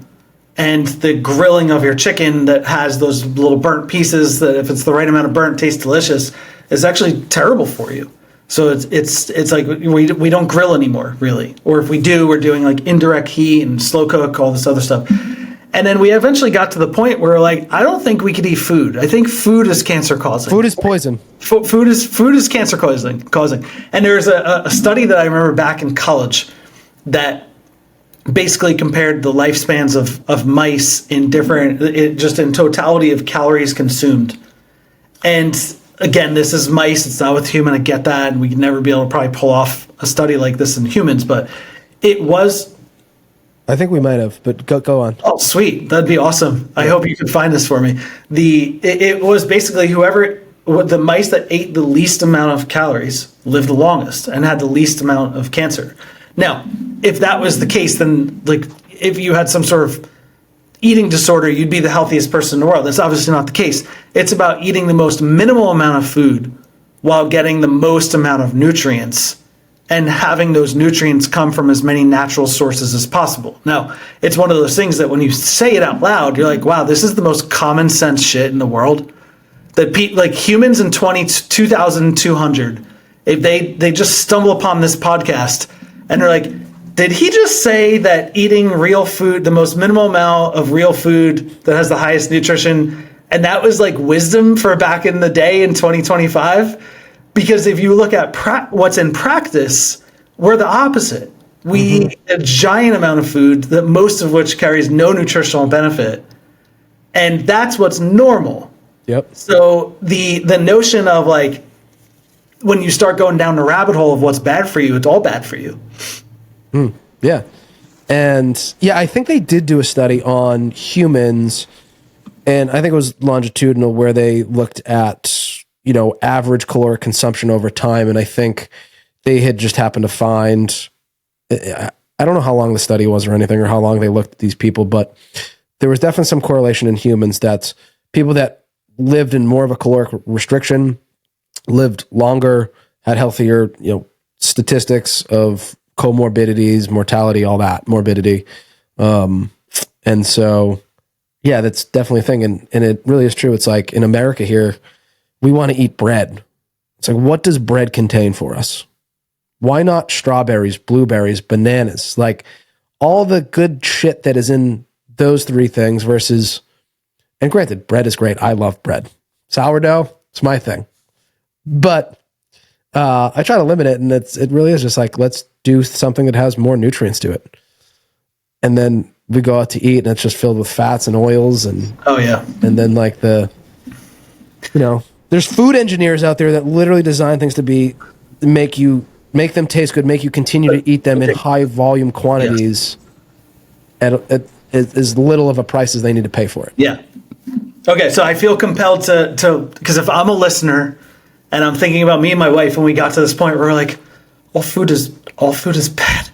and the grilling of your chicken that has those little burnt pieces that if it's the right amount of burnt tastes delicious is actually terrible for you. So it's like we don't grill anymore, really. Or if we do, we're doing like indirect heat and slow cook, all this other stuff. And then we eventually got to the point where like, I don't think we could eat food. I think food is cancer causing. Food is poison. Food is cancer causing. And there's a study that I remember back in college that basically compared the lifespans of mice in just in totality of calories consumed. And again, this is mice. It's not with human. I get that. And we'd never be able to probably pull off a study like this in humans, but it was. I think we might have, but go on. Oh, sweet. That'd be awesome. I hope you can find this for me. It was basically the mice that ate the least amount of calories lived the longest and had the least amount of cancer. Now, if that was the case, then like if you had some sort of eating disorder, you'd be the healthiest person in the world. That's obviously not the case. It's about eating the most minimal amount of food while getting the most amount of nutrients and having those nutrients come from as many natural sources as possible. Now, it's one of those things that when you say it out loud, you're like, wow, this is the most common sense shit in the world. That like humans in 2200, if they just stumble upon this podcast and they're like, did he just say that eating real food, the most minimal amount of real food that has the highest nutrition, and that was like wisdom for back in the day in 2025? Because if you look at what's in practice, we're the opposite. We eat a giant amount of food, that most of which carries no nutritional benefit. And that's what's normal. Yep. So the notion of like, when you start going down the rabbit hole of what's bad for you, it's all bad for you. Yeah. And yeah, I think they did do a study on humans, and I think it was longitudinal, where they looked at average caloric consumption over time. And I think they had just happened to find, I don't know how long the study was or anything, or how long they looked at these people, but there was definitely some correlation in humans that people that lived in more of a caloric restriction lived longer, had healthier, statistics of comorbidities, mortality, all that, morbidity. And so, yeah, that's definitely a thing. And it really is true. It's like in America here, we want to eat bread. It's like, what does bread contain for us? Why not strawberries, blueberries, bananas? Like all the good shit that is in those three things versus, and granted, bread is great. I love bread. Sourdough, it's my thing. But I try to limit it, and it really is just like, let's do something that has more nutrients to it. And then we go out to eat, and it's just filled with fats and oils. And oh, yeah. And then like there's food engineers out there that literally design things to make them taste good, make you continue to eat them in high volume quantities at as little of a price as they need to pay for it. Yeah. Okay, so I feel compelled to because if I'm a listener and I'm thinking about me and my wife when we got to this point where we're like, all food is bad.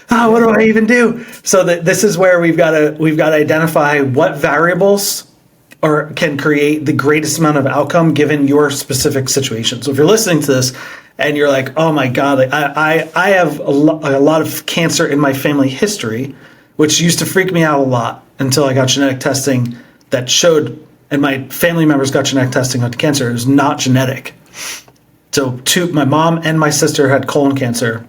What do I even do? So this is where we've got to identify what variables can create the greatest amount of outcome given your specific situation. So if you're listening to this and you're like, oh my God, I have a lot of cancer in my family history, which used to freak me out a lot until I got genetic testing that showed and my family members got genetic testing on cancer. It was not genetic. So my mom and my sister had colon cancer.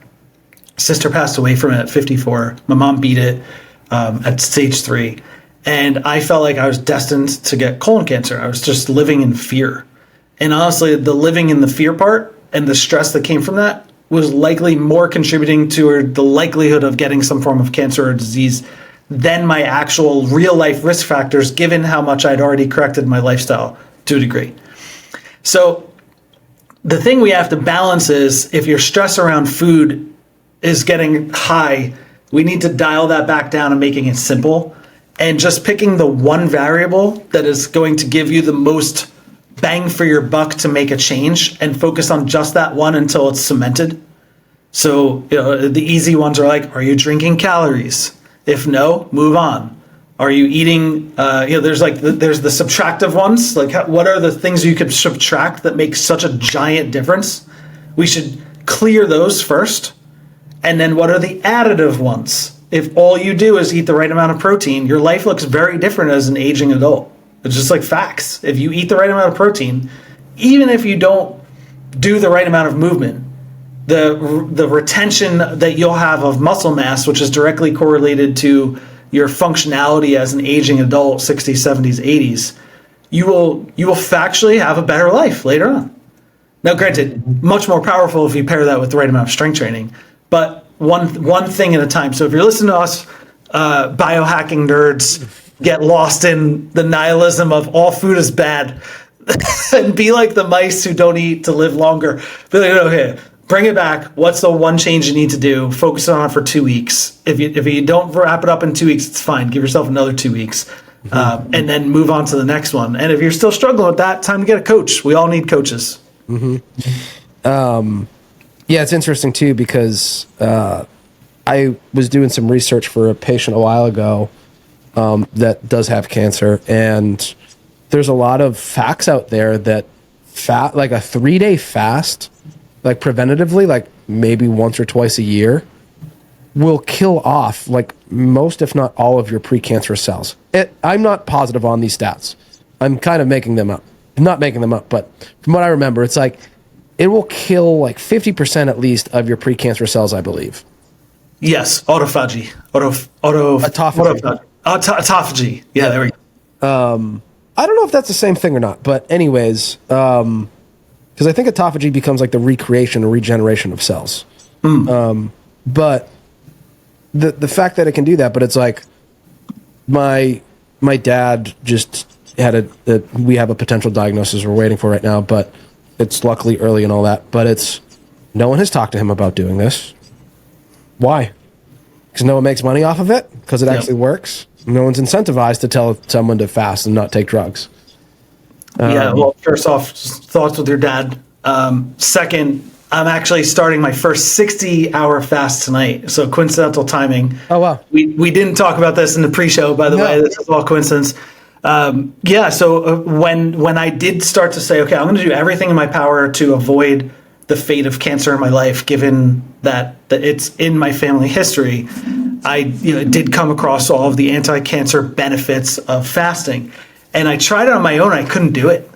Sister passed away from it at 54. My mom beat it at stage 3. And I felt like I was destined to get colon cancer. I was just living in fear. And honestly, the living in the fear part and the stress that came from that was likely more contributing to the likelihood of getting some form of cancer or disease than my actual real life risk factors, given how much I'd already corrected my lifestyle to a degree. So the thing we have to balance is if your stress around food is getting high, we need to dial that back down and making it simple and just picking the one variable that is going to give you the most bang for your buck to make a change and focus on just that one until it's cemented. So, the easy ones are like, are you drinking calories? If no, move on. Are you eating, there's the subtractive ones, like what are the things you could subtract that make such a giant difference? We should clear those first. And then what are the additive ones? If all you do is eat the right amount of protein, your life looks very different as an aging adult. It's just like facts. If you eat the right amount of protein, even if you don't do the right amount of movement, the retention that you'll have of muscle mass, which is directly correlated to your functionality as an aging adult, 60s, 70s, 80s, you will factually have a better life later on. Now, granted, much more powerful if you pair that with the right amount of strength training, but one thing at a time. So if you're listening to us, biohacking nerds, get lost in the nihilism of all food is bad and be like the mice who don't eat to live longer. Be like, okay, bring it back. What's the one change you need to do? Focus on it for 2 weeks. If you don't wrap it up in 2 weeks, it's fine. Give yourself another 2 weeks and then move on to the next one. And if you're still struggling with that, time to get a coach. We all need coaches. Yeah, it's interesting too because I was doing some research for a patient a while ago that does have cancer, and there's a lot of facts out there that like a 3-day fast, like preventatively, like maybe once or twice a year, will kill off like most, if not all, of your precancerous cells. I'm not positive on these stats. I'm kind of making them up. I'm not making them up, but from what I remember, it's like it will kill like 50% at least of your precancerous cells, I believe. Yes, autophagy. Autophagy. Yeah, there we go. I don't know if that's the same thing or not, but anyways, because I think autophagy becomes like the recreation or regeneration of cells. But the fact that it can do that, but it's like my dad just had we have a potential diagnosis we're waiting for right now, but it's luckily early and all that, but no one has talked to him about doing this. Why? Because no one makes money off of it? Because it actually works? No one's incentivized to tell someone to fast and not take drugs. Well, first off, thoughts with your dad. Second, I'm actually starting my first 60-hour fast tonight. So coincidental timing. Oh, wow. We didn't talk about this in the pre-show, by the way. This is all coincidence. So when I did start to say, okay, I'm going to do everything in my power to avoid the fate of cancer in my life, given that it's in my family history, I did come across all of the anti-cancer benefits of fasting. And I tried it on my own. I couldn't do it.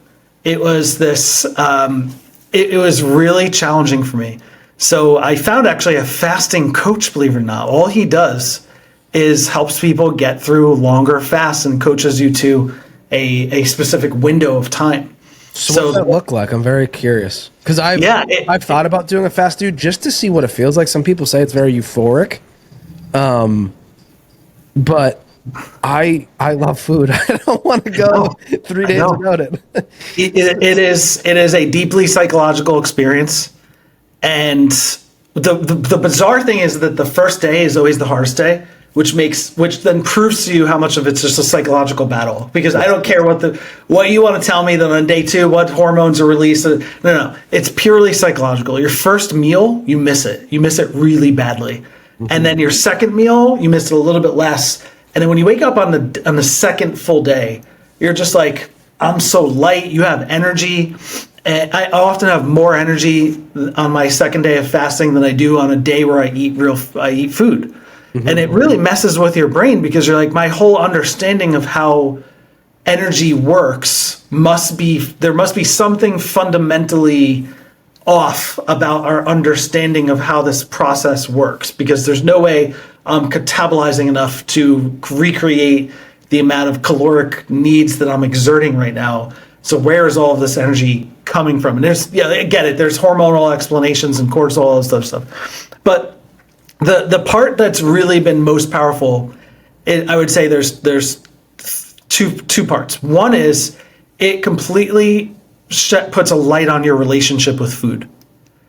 It was this, it was really challenging for me. So I found actually a fasting coach, believe it or not. All he does is helps people get through longer fasts and coaches you to a specific window of time. So what does that look like? I'm very curious. Because I've thought about doing a fast, dude, just to see what it feels like. Some people say it's very euphoric. But I love food. I don't want to go 3 days without it. It is a deeply psychological experience. And the bizarre thing is that the first day is always the hardest day, which then proves to you how much of it's just a psychological battle. Because I don't care what you want to tell me that on day 2, what hormones are released. No, it's purely psychological. Your first meal, you miss it. You miss it really badly. Mm-hmm. And then your second meal, you miss it a little bit less. And then when you wake up on the second full day, you're just like, I'm so light. You have energy. And I often have more energy on my second day of fasting than I do on a day where I eat food. Mm-hmm. And it really messes with your brain because you're like, my whole understanding of how energy works there must be something fundamentally off about our understanding of how this process works, because there's no way I'm catabolizing enough to recreate the amount of caloric needs that I'm exerting right now. So where is all of this energy coming from? And I get it. There's hormonal explanations and cortisol, all this stuff. But the part that's really been most powerful, I would say there's two parts. One is it completely puts a light on your relationship with food.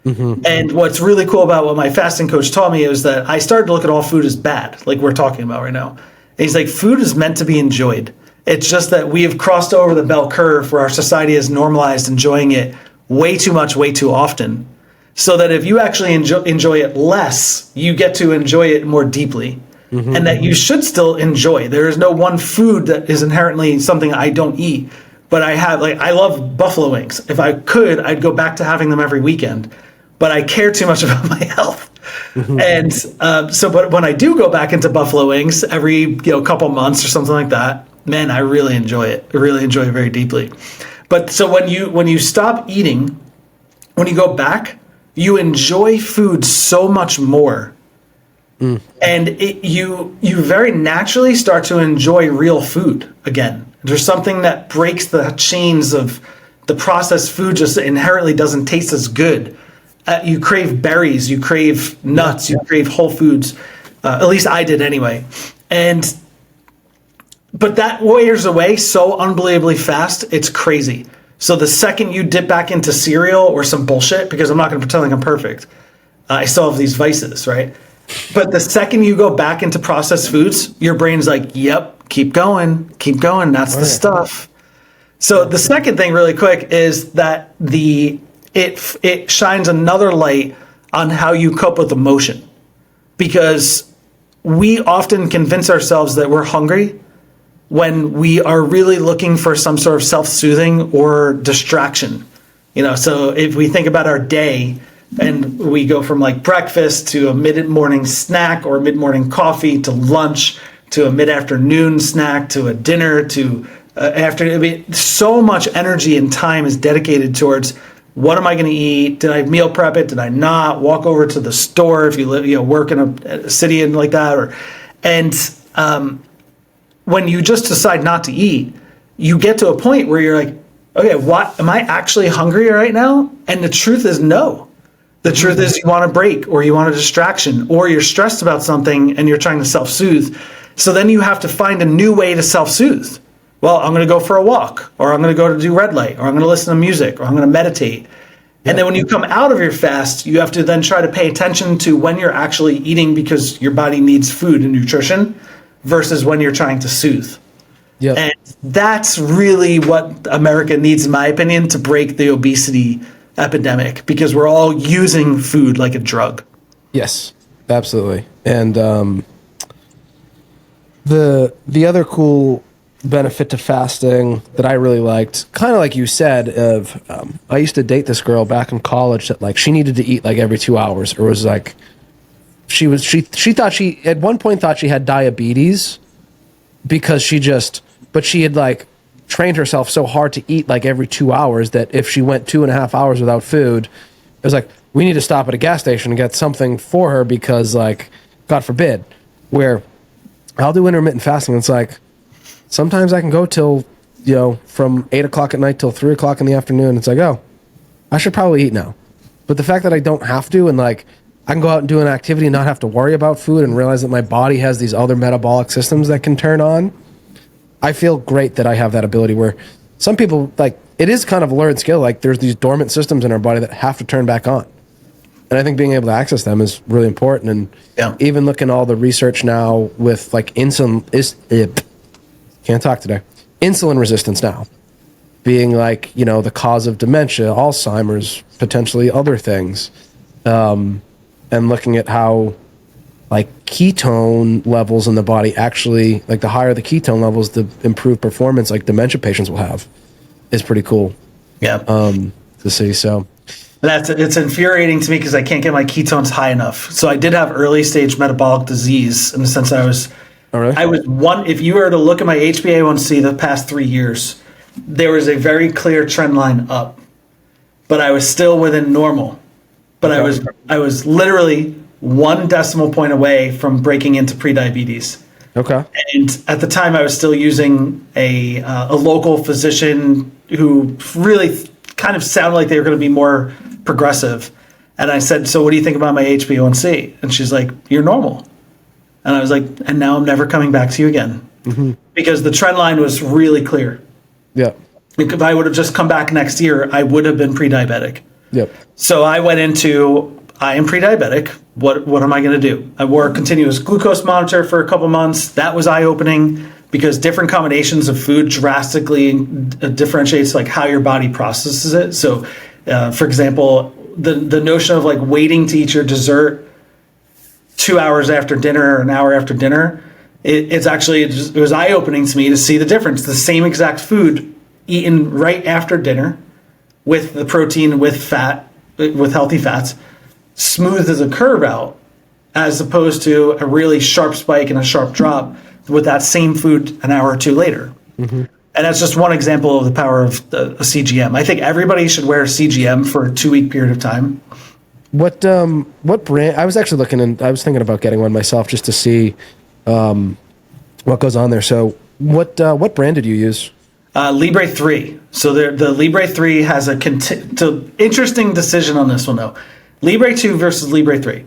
Mm-hmm. And what's really cool about what my fasting coach taught me is that I started to look at all food as bad, like we're talking about right now. And he's like, food is meant to be enjoyed. It's just that we have crossed over the bell curve where our society has normalized enjoying it way too much, way too often. So that if you actually enjoy it less, you get to enjoy it more deeply. Mm-hmm. And that you should still enjoy. There is no one food that is inherently something I don't eat. But I love buffalo wings. If I could, I'd go back to having them every weekend. But I care too much about my health. Mm-hmm. And but when I do go back into buffalo wings every couple months or something like that, man, I really enjoy it. I really enjoy it very deeply. But so when you stop eating, when you go back, you enjoy food so much more. Mm. And you very naturally start to enjoy real food again. There's something that breaks the chains of the processed food, just inherently doesn't taste as good. You crave berries, you crave nuts, you crave whole foods. At least I did anyway. But that wears away so unbelievably fast, it's crazy. So the second you dip back into cereal or some bullshit, because I'm not going to pretend like I'm perfect, I still have these vices, right? But the second you go back into processed foods, your brain's like, yep, keep going, that's the stuff. So the second thing really quick is that it shines another light on how you cope with emotion. Because we often convince ourselves that we're hungry when we are really looking for some sort of self-soothing or distraction. So if we think about our day, and we go from like breakfast to a mid-morning snack or mid-morning coffee to lunch to a mid-afternoon snack to a dinner to so much energy and time is dedicated towards what am I going to eat? Did I meal prep it? Did I not? Walk over to the store if you live, work in a city and like that, when you just decide not to eat, you get to a point where you're like, okay, what am I actually hungry right now? And the truth is no. The truth is you want a break or you want a distraction or you're stressed about something and you're trying to self-soothe. So then you have to find a new way to self-soothe. Well, I'm going to go for a walk, or I'm going to go to do red light, or I'm going to listen to music, or I'm going to meditate. And then when you come out of your fast, you have to then try to pay attention to when you're actually eating because your body needs food and nutrition versus when you're trying to soothe. Yep. And that's really what America needs, in my opinion, to break the obesity epidemic, because we're all using food like a drug. Yes, absolutely. And the other cool benefit to fasting that I really liked, kind of like you said, I used to date this girl back in college that she needed to eat every 2 hours, or was she thought she at one point thought she had diabetes because she had trained herself so hard to eat every 2 hours that if she went 2.5 hours without food, it was we need to stop at a gas station and get something for her because God forbid. Where I'll do intermittent fasting, it's sometimes I can go till from 8 o'clock at night till 3 o'clock in the afternoon. It's oh, I should probably eat now. But the fact that I don't have to, and I can go out and do an activity and not have to worry about food and realize that my body has these other metabolic systems that can turn on, I feel great that I have that ability. Where some people, it is kind of a learned skill. There's these dormant systems in our body that have to turn back on. And I think being able to access them is really important. And even looking at all the research now with insulin, can't talk today, insulin resistance now being the cause of dementia, Alzheimer's, potentially other things. And looking at how ketone levels in the body actually, the higher the ketone levels, the improved performance dementia patients will have, is pretty cool. Yeah. To see. So it's infuriating to me because I can't get my ketones high enough. So I did have early stage metabolic disease in the sense I was Oh, really? I was if you were to look at my HbA1c the past 3 years, there was a very clear trend line up, but I was still within normal. But I was literally 1 decimal point away from breaking into prediabetes. Okay. And at the time, I was still using a local physician who really kind of sounded like they were going to be more progressive. And I said, "So what do you think about my HbA1c?" And she's like, "You're normal." And I was like, "And now I'm never coming back to you again." Mm-hmm. Because the trend line was really clear. Yeah. If I would have just come back next year, I would have been pre-diabetic. Yep. So I went into, I am pre-diabetic. What am I going to do? I wore a continuous glucose monitor for a couple months. That was eye-opening because different combinations of food drastically differentiates like how your body processes it. So, for example, the notion of like waiting to eat your dessert 2 hours after dinner or an hour after dinner, it was eye-opening to me to see the difference. The same exact food eaten right after dinner with the protein, with fat, with healthy fats, smooth as a curve out, as opposed to a really sharp spike and a sharp drop with that same food an hour or two later. Mm-hmm. And that's just one example of the power of a CGM. I think everybody should wear a CGM for a 2-week period of time. What brand? I was actually I was thinking about getting one myself just to see what goes on there. So what brand did you use? Libre 3. So the Libre 3 has interesting decision on this one though. Libre 2 versus Libre 3.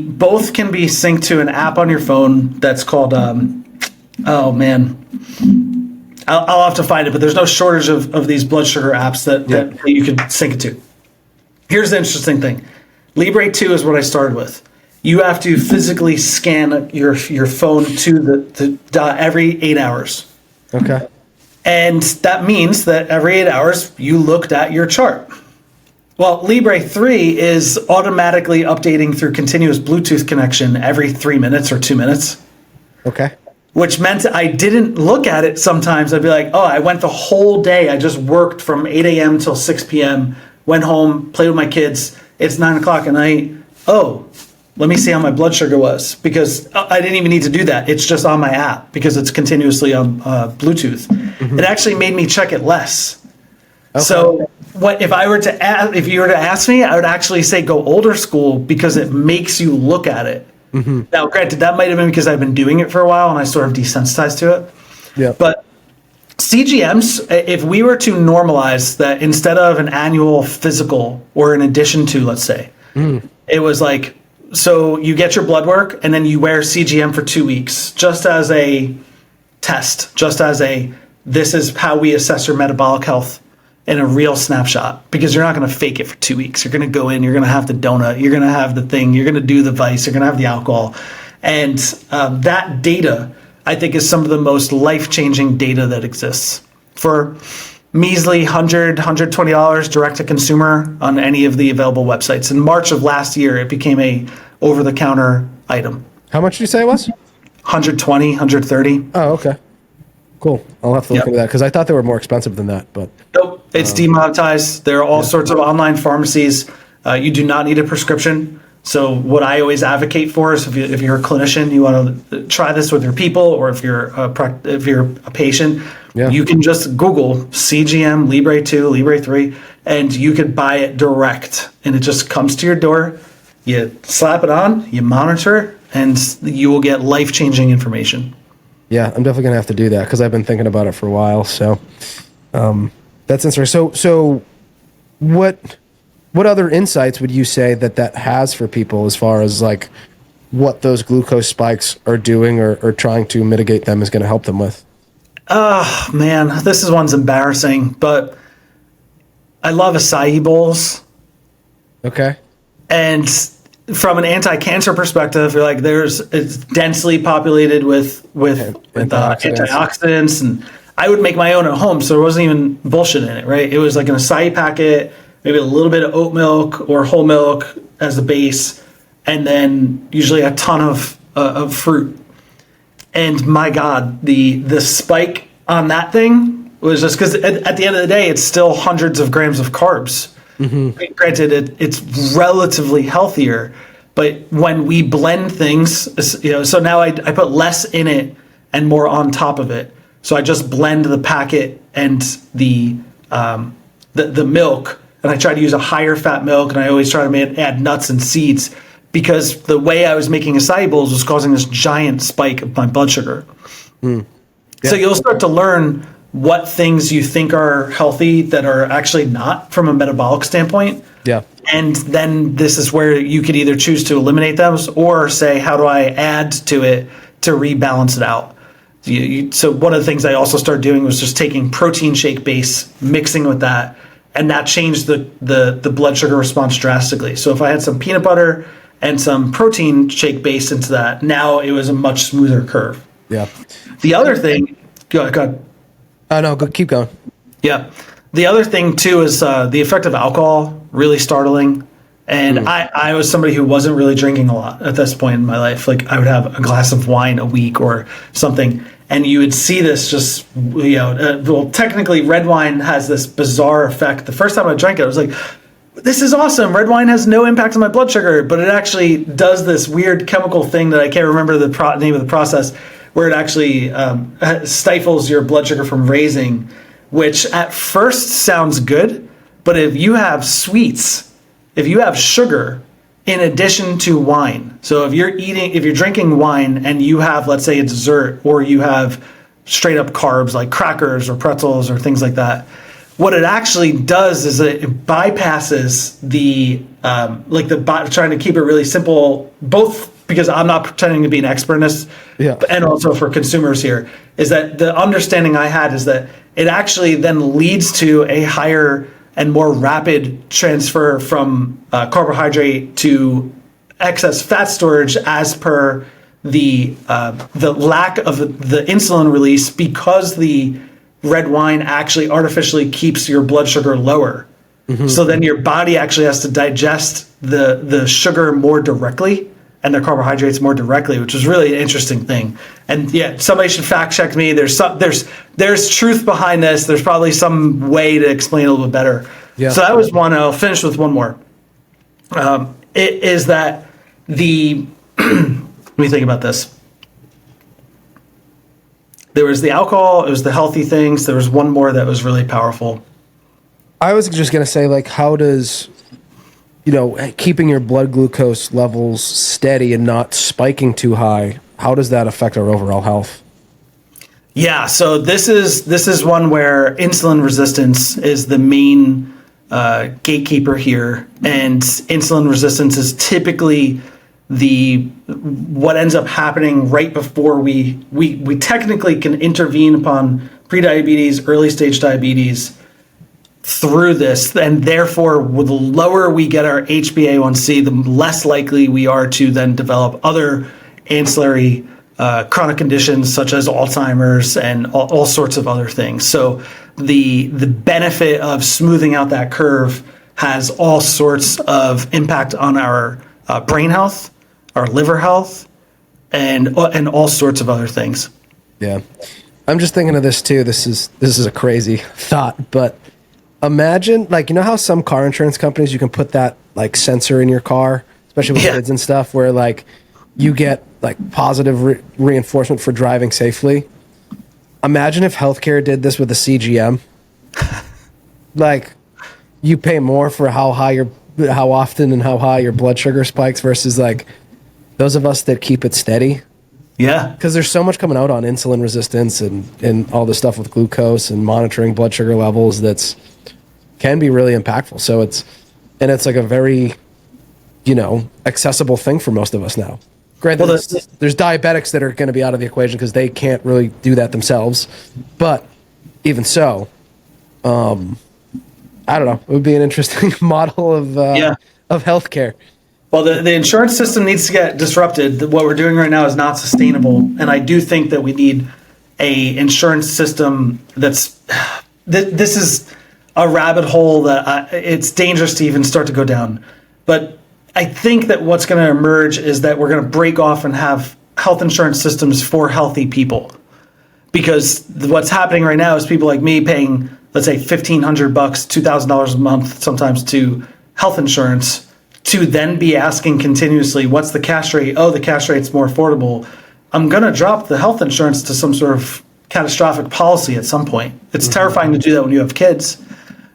Both can be synced to an app on your phone that's called, oh man, I'll have to find it, but there's no shortage of these blood sugar apps that you could sync it to. Here's the interesting thing. Libre 2 is what I started with. You have to physically scan your phone to the dot every 8 hours. Okay. And that means that every 8 hours you looked at your chart. Well, Libre 3 is automatically updating through continuous Bluetooth connection every 3 minutes or 2 minutes. Okay. Which meant I didn't look at it sometimes. I'd be like, oh, I went the whole day. I just worked from 8 a.m. till 6 p.m., went home, played with my kids. It's 9 o'clock at night. Oh, let me see how my blood sugar was. Because I didn't even need to do that. It's just on my app because it's continuously on Bluetooth. Mm-hmm. It actually made me check it less. Okay. So if you were to ask me, I would actually say go older school because it makes you look at it. Mm-hmm. Now, granted, that might have been because I've been doing it for a while and I sort of desensitized to it. Yeah. But CGMs, if we were to normalize that instead of an annual physical or in addition to, let's say, it was like, so you get your blood work and then you wear CGM for 2 weeks just as a test, this is how we assess your metabolic health in a real snapshot, because you're not going to fake it for 2 weeks. You're going to go in, you're going to have the donut, you're going to have the thing, you're going to do the vice, you're going to have the alcohol. And that data, I think, is some of the most life-changing data that exists. For measly $100, $120 direct to consumer on any of the available websites. In March of last year, it became a over-the-counter item. How much did you say it was? 120, 130. Oh, okay. Cool. I'll have to look into that because I thought they were more expensive than that. But nope, it's demonetized. There are all sorts of online pharmacies. You do not need a prescription. So what I always advocate for is if you're a clinician, you want to try this with your people, or if you're a patient, you can just Google CGM, Libre 2, Libre 3, and you could buy it direct. And it just comes to your door. You slap it on, you monitor it, and you will get life-changing information. Yeah, I'm definitely going to have to do that because I've been thinking about it for a while. So that's interesting. So what other insights would you say that has for people as far as like what those glucose spikes are doing or trying to mitigate them is going to help them with? Oh, man, this one's embarrassing, but I love acai bowls. Okay. And from an anti-cancer perspective, you're like it's densely populated with antioxidants, and I would make my own at home, so there wasn't even bullshit in it, right? It was like an acai packet, maybe a little bit of oat milk or whole milk as the base, and then usually a ton of fruit. And my God, the spike on that thing was just because at the end of the day, it's still hundreds of grams of carbs. Mm-hmm. Granted, it's relatively healthier, But when we blend things, so now I put less in it and more on top of it. So I just blend the packet and the milk, and I try to use a higher fat milk, and I always try to add nuts and seeds, because the way I was making acai was causing this giant spike of my blood sugar. Yeah. So you'll start to learn what things you think are healthy that are actually not from a metabolic standpoint. Yeah. And then this is where you could either choose to eliminate those or say, how do I add to it to rebalance it out? So one of the things I also started doing was just taking protein shake base, mixing with that, and that changed the blood sugar response drastically. So if I had some peanut butter and some protein shake base into that, now it was a much smoother curve. Yeah. The other thing, go ahead. Oh, no, keep going. Yeah. The other thing too is the effect of alcohol, really startling. And I was somebody who wasn't really drinking a lot at this point in my life. Like I would have a glass of wine a week or something. And you would see this just, well, technically red wine has this bizarre effect. The first time I drank it, I was like, this is awesome. Red wine has no impact on my blood sugar, but it actually does this weird chemical thing that I can't remember the name of the process, where it actually stifles your blood sugar from raising, which at first sounds good. But if you have sweets, if you have sugar in addition to wine, so if you're drinking wine and you have, let's say, a dessert, or you have straight up carbs like crackers or pretzels or things like that, what it actually does is it bypasses trying to keep it really simple, both because I'm not pretending to be an expert in this, and also for consumers here, is that the understanding I had is that it actually then leads to a higher and more rapid transfer from carbohydrate to excess fat storage, as per the lack of the insulin release, because the red wine actually artificially keeps your blood sugar lower. Mm-hmm. So then your body actually has to digest the sugar more directly and the carbohydrates more directly, which is really an interesting thing. And yeah, somebody should fact check me. There's truth behind this. There's probably some way to explain it a little bit better. Yeah. So that was one. I'll finish with one more. It is that let me think about this. There was the alcohol, it was the healthy things. There was one more that was really powerful. I was just going to say, like, how does, keeping your blood glucose levels steady and not spiking too high, how does that affect our overall health? Yeah, so this is one where insulin resistance is the main gatekeeper here, and insulin resistance is typically what ends up happening right before we technically can intervene upon prediabetes, early stage diabetes through this, and therefore the lower we get our HbA1c, the less likely we are to then develop other ancillary chronic conditions such as Alzheimer's and all sorts of other things. So the benefit of smoothing out that curve has all sorts of impact on our brain health, our liver health, and all sorts of other things. Yeah, I'm just thinking of this too. This is a crazy thought, but imagine, like, how some car insurance companies, you can put that like sensor in your car, especially with kids and stuff, where like you get like positive reinforcement for driving safely. Imagine if healthcare did this with a CGM. Like, you pay more for how often and how high your blood sugar spikes versus like those of us that keep it steady. Yeah. Because there's so much coming out on insulin resistance and all the stuff with glucose and monitoring blood sugar levels can be really impactful. So it's like a very, accessible thing for most of us now. Granted, there's diabetics that are going to be out of the equation because they can't really do that themselves. But even so, I don't know. It would be an interesting model of healthcare. Well, the insurance system needs to get disrupted. What we're doing right now is not sustainable, and I do think that we need a insurance system that's. This is a rabbit hole that it's dangerous to even start to go down. But I think that what's going to emerge is that we're going to break off and have health insurance systems for healthy people, because what's happening right now is people like me paying, let's say, $1,500, $2,000 a month, sometimes, to health insurance to then be asking continuously, what's the cash rate? Oh, the cash rate's more affordable. I'm going to drop the health insurance to some sort of catastrophic policy at some point. It's terrifying to do that when you have kids,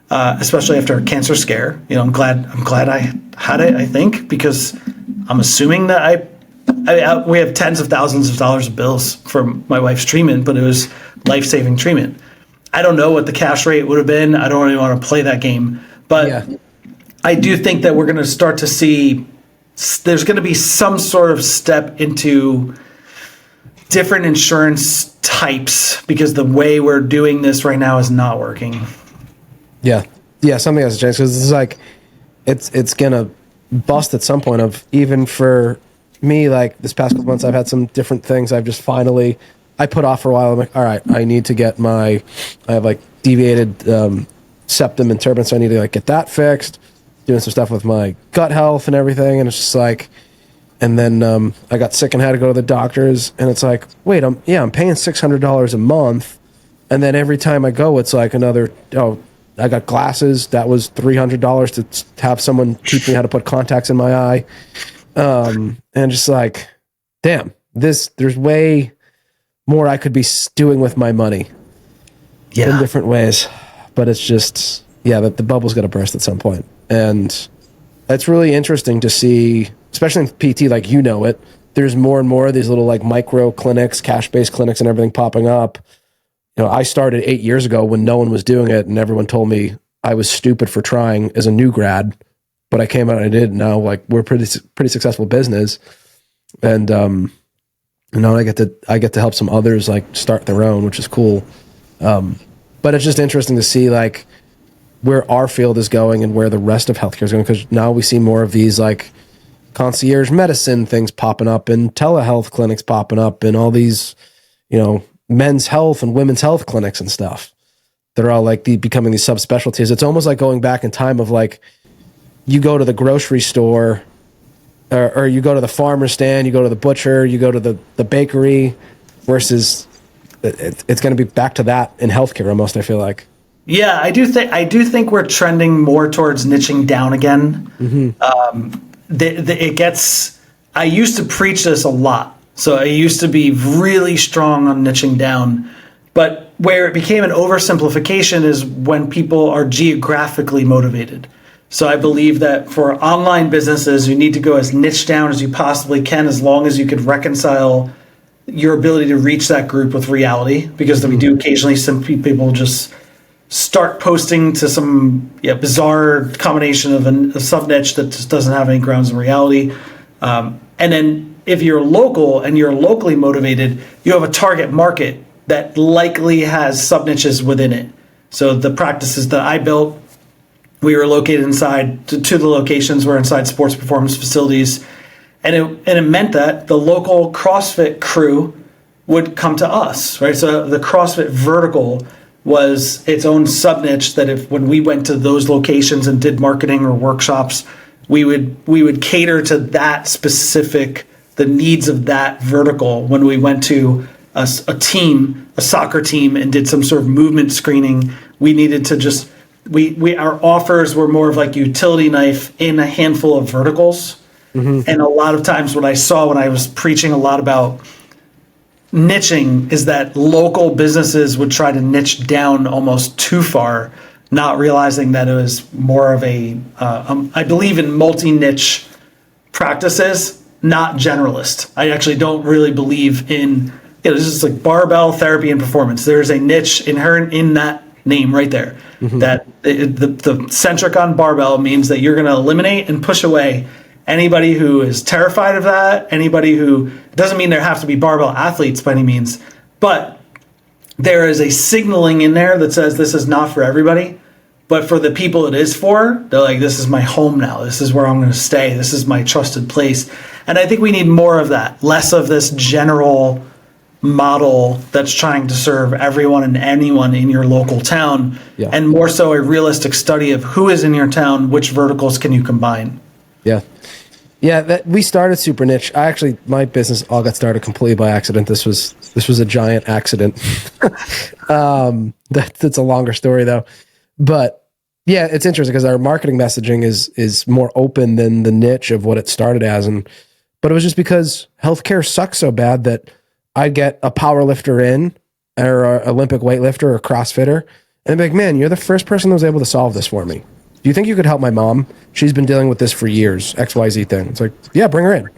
especially after a cancer scare. You know, I'm glad I had it, I think, because I'm assuming that we have tens of thousands of dollars of bills for my wife's treatment, but it was life-saving treatment. I don't know what the cash rate would have been. I don't really want to play that game, but I do think that we're going to start to see there's going to be some sort of step into different insurance types, because the way we're doing this right now is not working. Yeah, something has to change, because it's like it's going to bust at some point. Of even for me, like this past couple months, I've had some different things. I've just finally, I put off for a while. I'm like, all right, I need to get I have like deviated septum and turbinate, so I need to like get that fixed. Doing some stuff with my gut health and everything, and it's just like, and then I got sick and had to go to the doctors, and it's like, wait, I'm paying $600 a month, and then every time I go, it's like another. I got glasses. That was $300 to have someone teach me how to put contacts in my eye. And just like, damn, there's way more I could be doing with my money in different ways. But it's just, that the bubble's got to burst at some point. And it's really interesting to see, especially in PT, like, you know it, there's more and more of these little like micro clinics, cash-based clinics and everything popping up. You know, I started 8 years ago when no one was doing it, and everyone told me I was stupid for trying as a new grad. But I came out and I did. Now, like, we're pretty successful business, and I get to help some others like start their own, which is cool. But it's just interesting to see like where our field is going and where the rest of healthcare is going, because now we see more of these like concierge medicine things popping up, and telehealth clinics popping up, and all these, men's health and women's health clinics and stuff. They're all like becoming these subspecialties. It's almost like going back in time of like, you go to the grocery store, or you go to the farmer stand, you go to the butcher, you go to the bakery, versus it's going to be back to that in healthcare almost, I feel like. Yeah, I do think we're trending more towards niching down again. I used to preach this a lot. So I used to be really strong on niching down, but where it became an oversimplification is when people are geographically motivated. So I believe that for online businesses, you need to go as niche down as you possibly can, as long as you could reconcile your ability to reach that group with reality, because we do occasionally some people just start posting to some bizarre combination of a sub-niche that just doesn't have any grounds in reality. And then if you're local and you're locally motivated, you have a target market that likely has sub-niches within it. So the practices that I built, we were located inside, two of the locations were inside sports performance facilities. And it meant that the local CrossFit crew would come to us, right? So the CrossFit vertical was its own sub-niche that when we went to those locations and did marketing or workshops, we would cater to that specific, the needs of that vertical. When we went to a soccer team, and did some sort of movement screening, we needed to just, our offers were more of like utility knife in a handful of verticals. And a lot of times what I saw when I was preaching a lot about niching is that local businesses would try to niche down almost too far, not realizing that it was more of I believe in multi-niche practices, not generalist. I actually don't really believe in, this is like barbell therapy and performance. There's a niche inherent in that name right there. That the centric on barbell means that you're going to eliminate and push away anybody who is terrified of that, anybody who, doesn't mean there have to be barbell athletes by any means, but there is a signaling in there that says this is not for everybody, but for the people it is for, they're like, this is my home now. This is where I'm going to stay. This is my trusted place. And I think we need more of that, less of this general model that's trying to serve everyone and anyone in your local town, and more so a realistic study of who is in your town, which verticals can you combine. That we started super niche. My business all got started completely by accident. This was a giant accident. That's a longer story though. But Yeah, it's interesting because our marketing messaging is more open than the niche of what it started as, but it was just because healthcare sucks so bad that I'd get a power lifter in, or an Olympic weightlifter or a CrossFitter, and I'd be like, man, you're the first person that was able to solve this for me. Do you think you could help my mom? She's been dealing with this for years, XYZ thing. It's like, yeah, bring her in.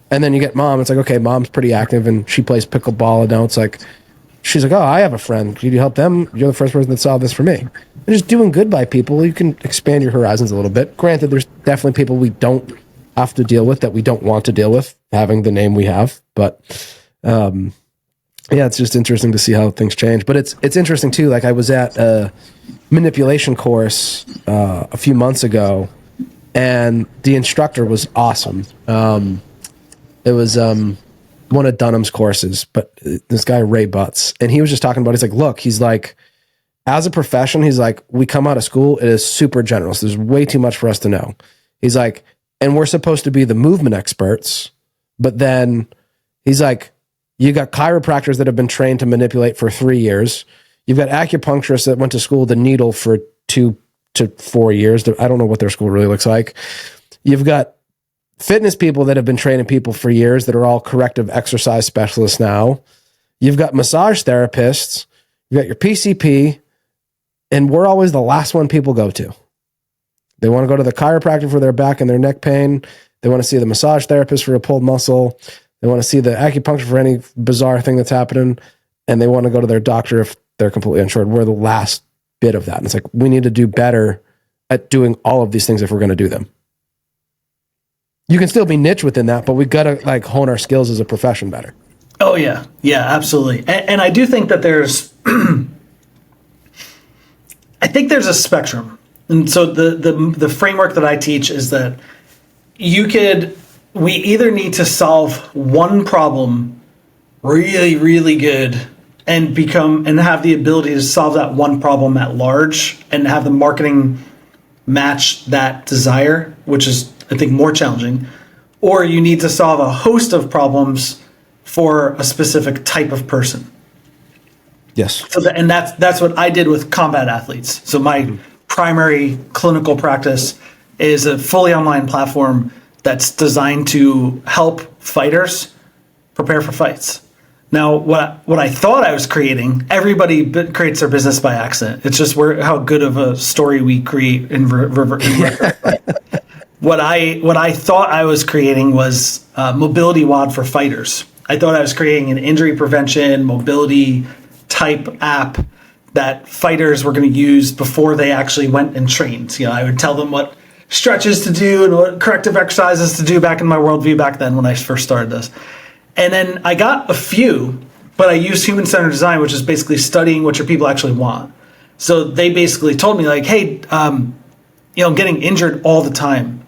And then you get mom. It's like, okay, mom's pretty active and she plays pickleball. And now it's like, she's like, oh, I have a friend. Could you help them? You're the first person that solved this for me. And just doing good by people, you can expand your horizons a little bit. Granted, there's definitely people we don't have to deal with that we don't want to deal with, having the name we have. But yeah, it's just interesting to see how things change. But it's interesting too. Like I was at a manipulation course a few months ago, and the instructor was awesome. It was one of Dunham's courses, but this guy, Ray Butts, and he was just talking about, he's like, look, he's like, as a profession, he's like, we come out of school, it is super general. So there's way too much for us to know. He's like, and we're supposed to be the movement experts, but then he's like, you got chiropractors that have been trained to manipulate for 3 years. You've got acupuncturists that went to school with a needle for 2 to 4 years. I don't know what their school really looks like. You've got fitness people that have been training people for years that are all corrective exercise specialists now. You've got massage therapists. You've got your PCP. And we're always the last one people go to. They want to go to the chiropractor for their back and their neck pain. They want to see the massage therapist for a pulled muscle. They want to see the acupuncture for any bizarre thing that's happening. And they want to go to their doctor if they're completely unsure. We're the last bit of that. And it's like, we need to do better at doing all of these things if we're going to do them. You can still be niche within that, but we've got to like hone our skills as a profession better. Oh yeah. Yeah, absolutely. And I do think that there's, I think there's a spectrum. And so the framework that I teach is that we either need to solve one problem really, really good and have the ability to solve that one problem at large and have the marketing match that desire, which is, I think, more challenging, or you need to solve a host of problems for a specific type of person. Yes. So that's what I did with combat athletes. So my primary clinical practice is a fully online platform that's designed to help fighters prepare for fights. Now, what I thought I was creating, everybody creates their business by accident. It's just how good of a story we create in What I thought I was creating was mobility WOD for fighters. I thought I was creating an injury prevention mobility type app that fighters were going to use before they actually went and trained. I would tell them what stretches to do and what corrective exercises to do back in my worldview back then when I first started this. And then I got a few, but I used human-centered design, which is basically studying what your people actually want. So they basically told me like, hey, I'm getting injured all the time.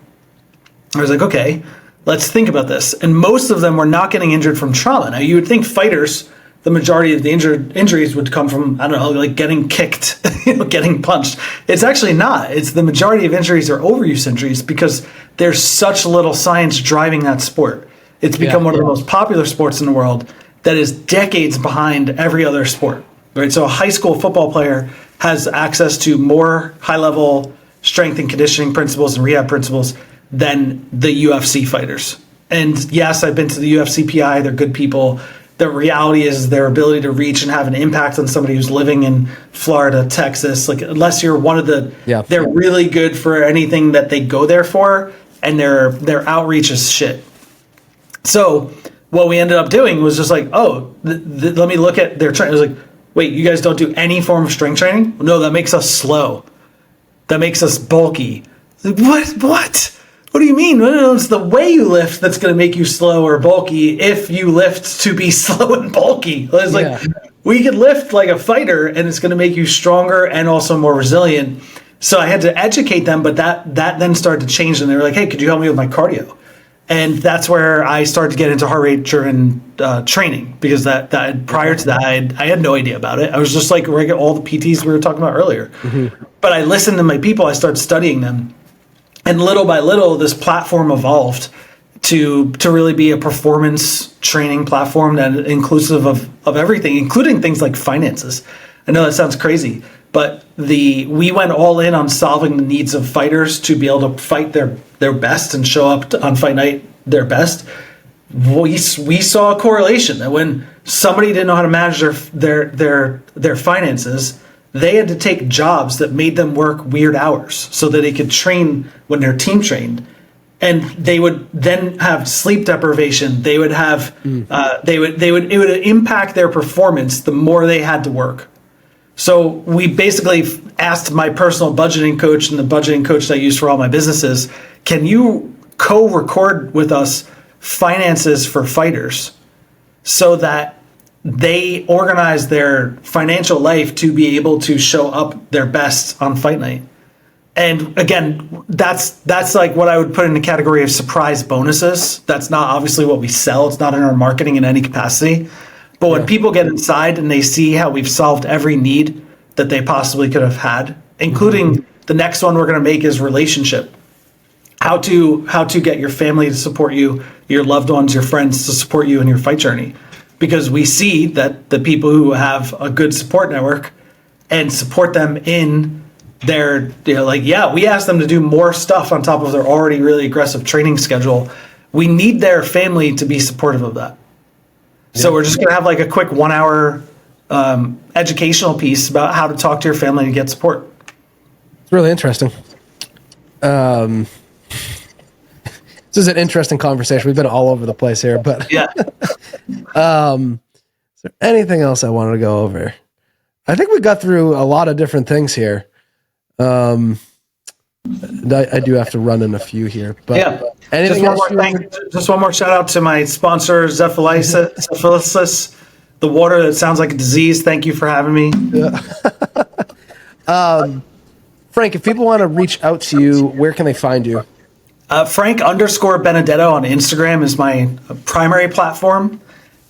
I was like, okay, let's think about this. And most of them were not getting injured from trauma. Now you would think fighters, the majority of the injuries would come from, I don't know, like getting kicked, getting punched. It's actually not. It's the majority of injuries are overuse injuries because there's such little science driving that sport. It's become one of the most popular sports in the world that is decades behind every other sport, right? So a high school football player has access to more high-level strength and conditioning principles and rehab principles than the UFC fighters. And yes, I've been to the UFC PI. They're good people. The reality is their ability to reach and have an impact on somebody who's living in Florida, Texas, like unless you're one of they're really good for anything that they go there for, and their outreach is shit. So what we ended up doing was just like, let me look at their training. I was like, wait, you guys don't do any form of strength training? No, that makes us slow. That makes us bulky. Like, what? What do you mean? No, it's the way you lift that's going to make you slow or bulky if you lift to be slow and bulky. It's like, we could lift like a fighter and it's going to make you stronger and also more resilient. So I had to educate them, but that then started to change. And they were like, hey, could you help me with my cardio? And that's where I started to get into heart rate driven training, because that prior to that, I had no idea about it. I was just like all the PTs we were talking about earlier. Mm-hmm. But I listened to my people. I started studying them. And little by little, this platform evolved to really be a performance training platform that inclusive of everything, including things like finances. I know that sounds crazy, but we went all in on solving the needs of fighters to be able to fight their best and show up on fight night their best. We saw a correlation that when somebody didn't know how to manage their finances, they had to take jobs that made them work weird hours so that they could train when their team trained. And they would then have sleep deprivation. They would have it would impact their performance the more they had to work. So we basically asked my personal budgeting coach and the budgeting coach that I use for all my businesses, can you co-record with us finances for fighters so that they organize their financial life to be able to show up their best on fight night? And again, that's like what I would put in the category of surprise bonuses. That's not obviously what we sell. It's not in our marketing in any capacity. But when people get inside and they see how we've solved every need that they possibly could have had, including the next one we're going to make is relationship. How to get your family to support you, your loved ones, your friends to support you in your fight journey. Because we see that the people who have a good support network and support them in their, we ask them to do more stuff on top of their already really aggressive training schedule. We need their family to be supportive of that. Yeah. So we're just going to have like a quick 1 hour educational piece about how to talk to your family to get support. It's really interesting. This is an interesting conversation. We've been all over the place here, but yeah. Is there anything else I wanted to go over? I think we got through a lot of different things here. I do have to run in a few here, but yeah. Anything just one more shout out to my sponsor, Zephyrlysis, the water that sounds like a disease. Thank you for having me. Yeah. Frank, if people want to reach out to you, where can they find you? Frank_Benedetto on Instagram is my primary platform.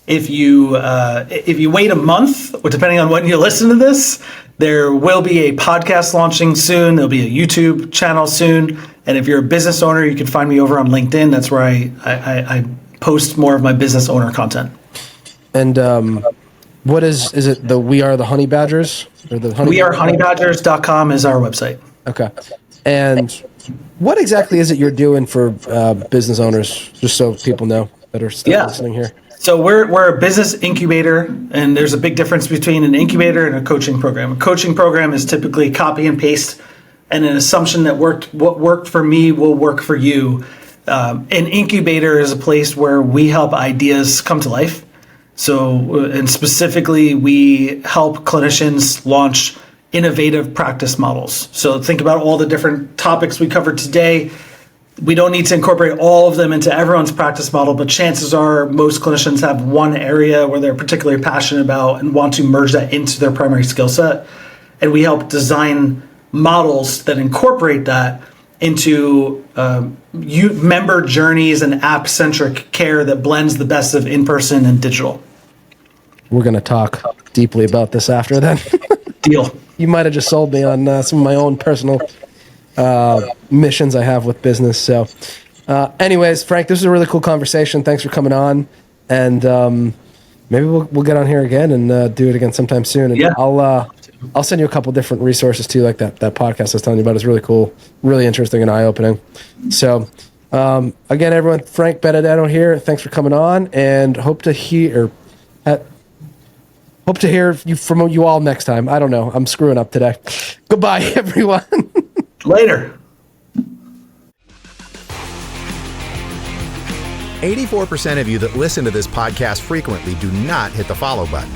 If you wait a month, or depending on when you listen to this, there will be a podcast launching soon. There'll be a YouTube channel soon. And if you're a business owner, you can find me over on LinkedIn. That's where I post more of my business owner content. And what is it? The We Are the Honey Badgers? Or the Honey WeAreHoneyBadgers.com is our website. Okay. And what exactly is it you're doing for business owners, just so people know that are still listening here? So we're a business incubator, and there's a big difference between an incubator and a coaching program. A coaching program is typically copy and paste, and an assumption that what worked for me will work for you. An incubator is a place where we help ideas come to life. So, and specifically, we help clinicians launch innovative practice models. So think about all the different topics we covered today. We don't need to incorporate all of them into everyone's practice model, but chances are most clinicians have one area where they're particularly passionate about and want to merge that into their primary skill set. And we help design models that incorporate that into member journeys and app-centric care that blends the best of in-person and digital. We're going to talk deeply about this after then. Deal. You might have just sold me on some of my own personal missions I have with business. So anyways, Frank, this was a really cool conversation. Thanks for coming on. And maybe we'll get on here again and do it again sometime soon. And I'll send you a couple different resources too, like that podcast I was telling you about. Is really cool, really interesting and eye-opening. So again, everyone, Frank Benedetto here. Thanks for coming on, and hope to hear from you all next time. I don't know. I'm screwing up today. Goodbye, everyone. Later. 84% of you that listen to this podcast frequently do not hit the follow button.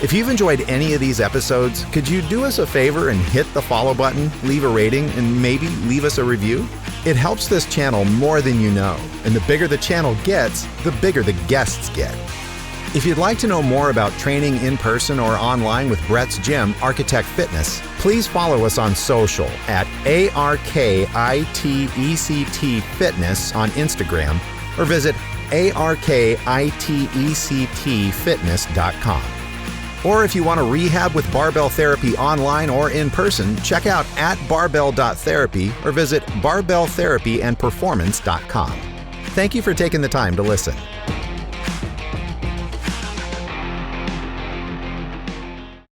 If you've enjoyed any of these episodes, could you do us a favor and hit the follow button, leave a rating, and maybe leave us a review? It helps this channel more than you know, and the bigger the channel gets, the bigger the guests get. If you'd like to know more about training in person or online with Brett's Gym, Architect Fitness, please follow us on social at ARKITECT Fitness on Instagram, or visit ARKITECTFitness.com. Or if you want to rehab with barbell therapy online or in person, check out @barbell.therapy or visit barbelltherapyandperformance.com. Thank you for taking the time to listen.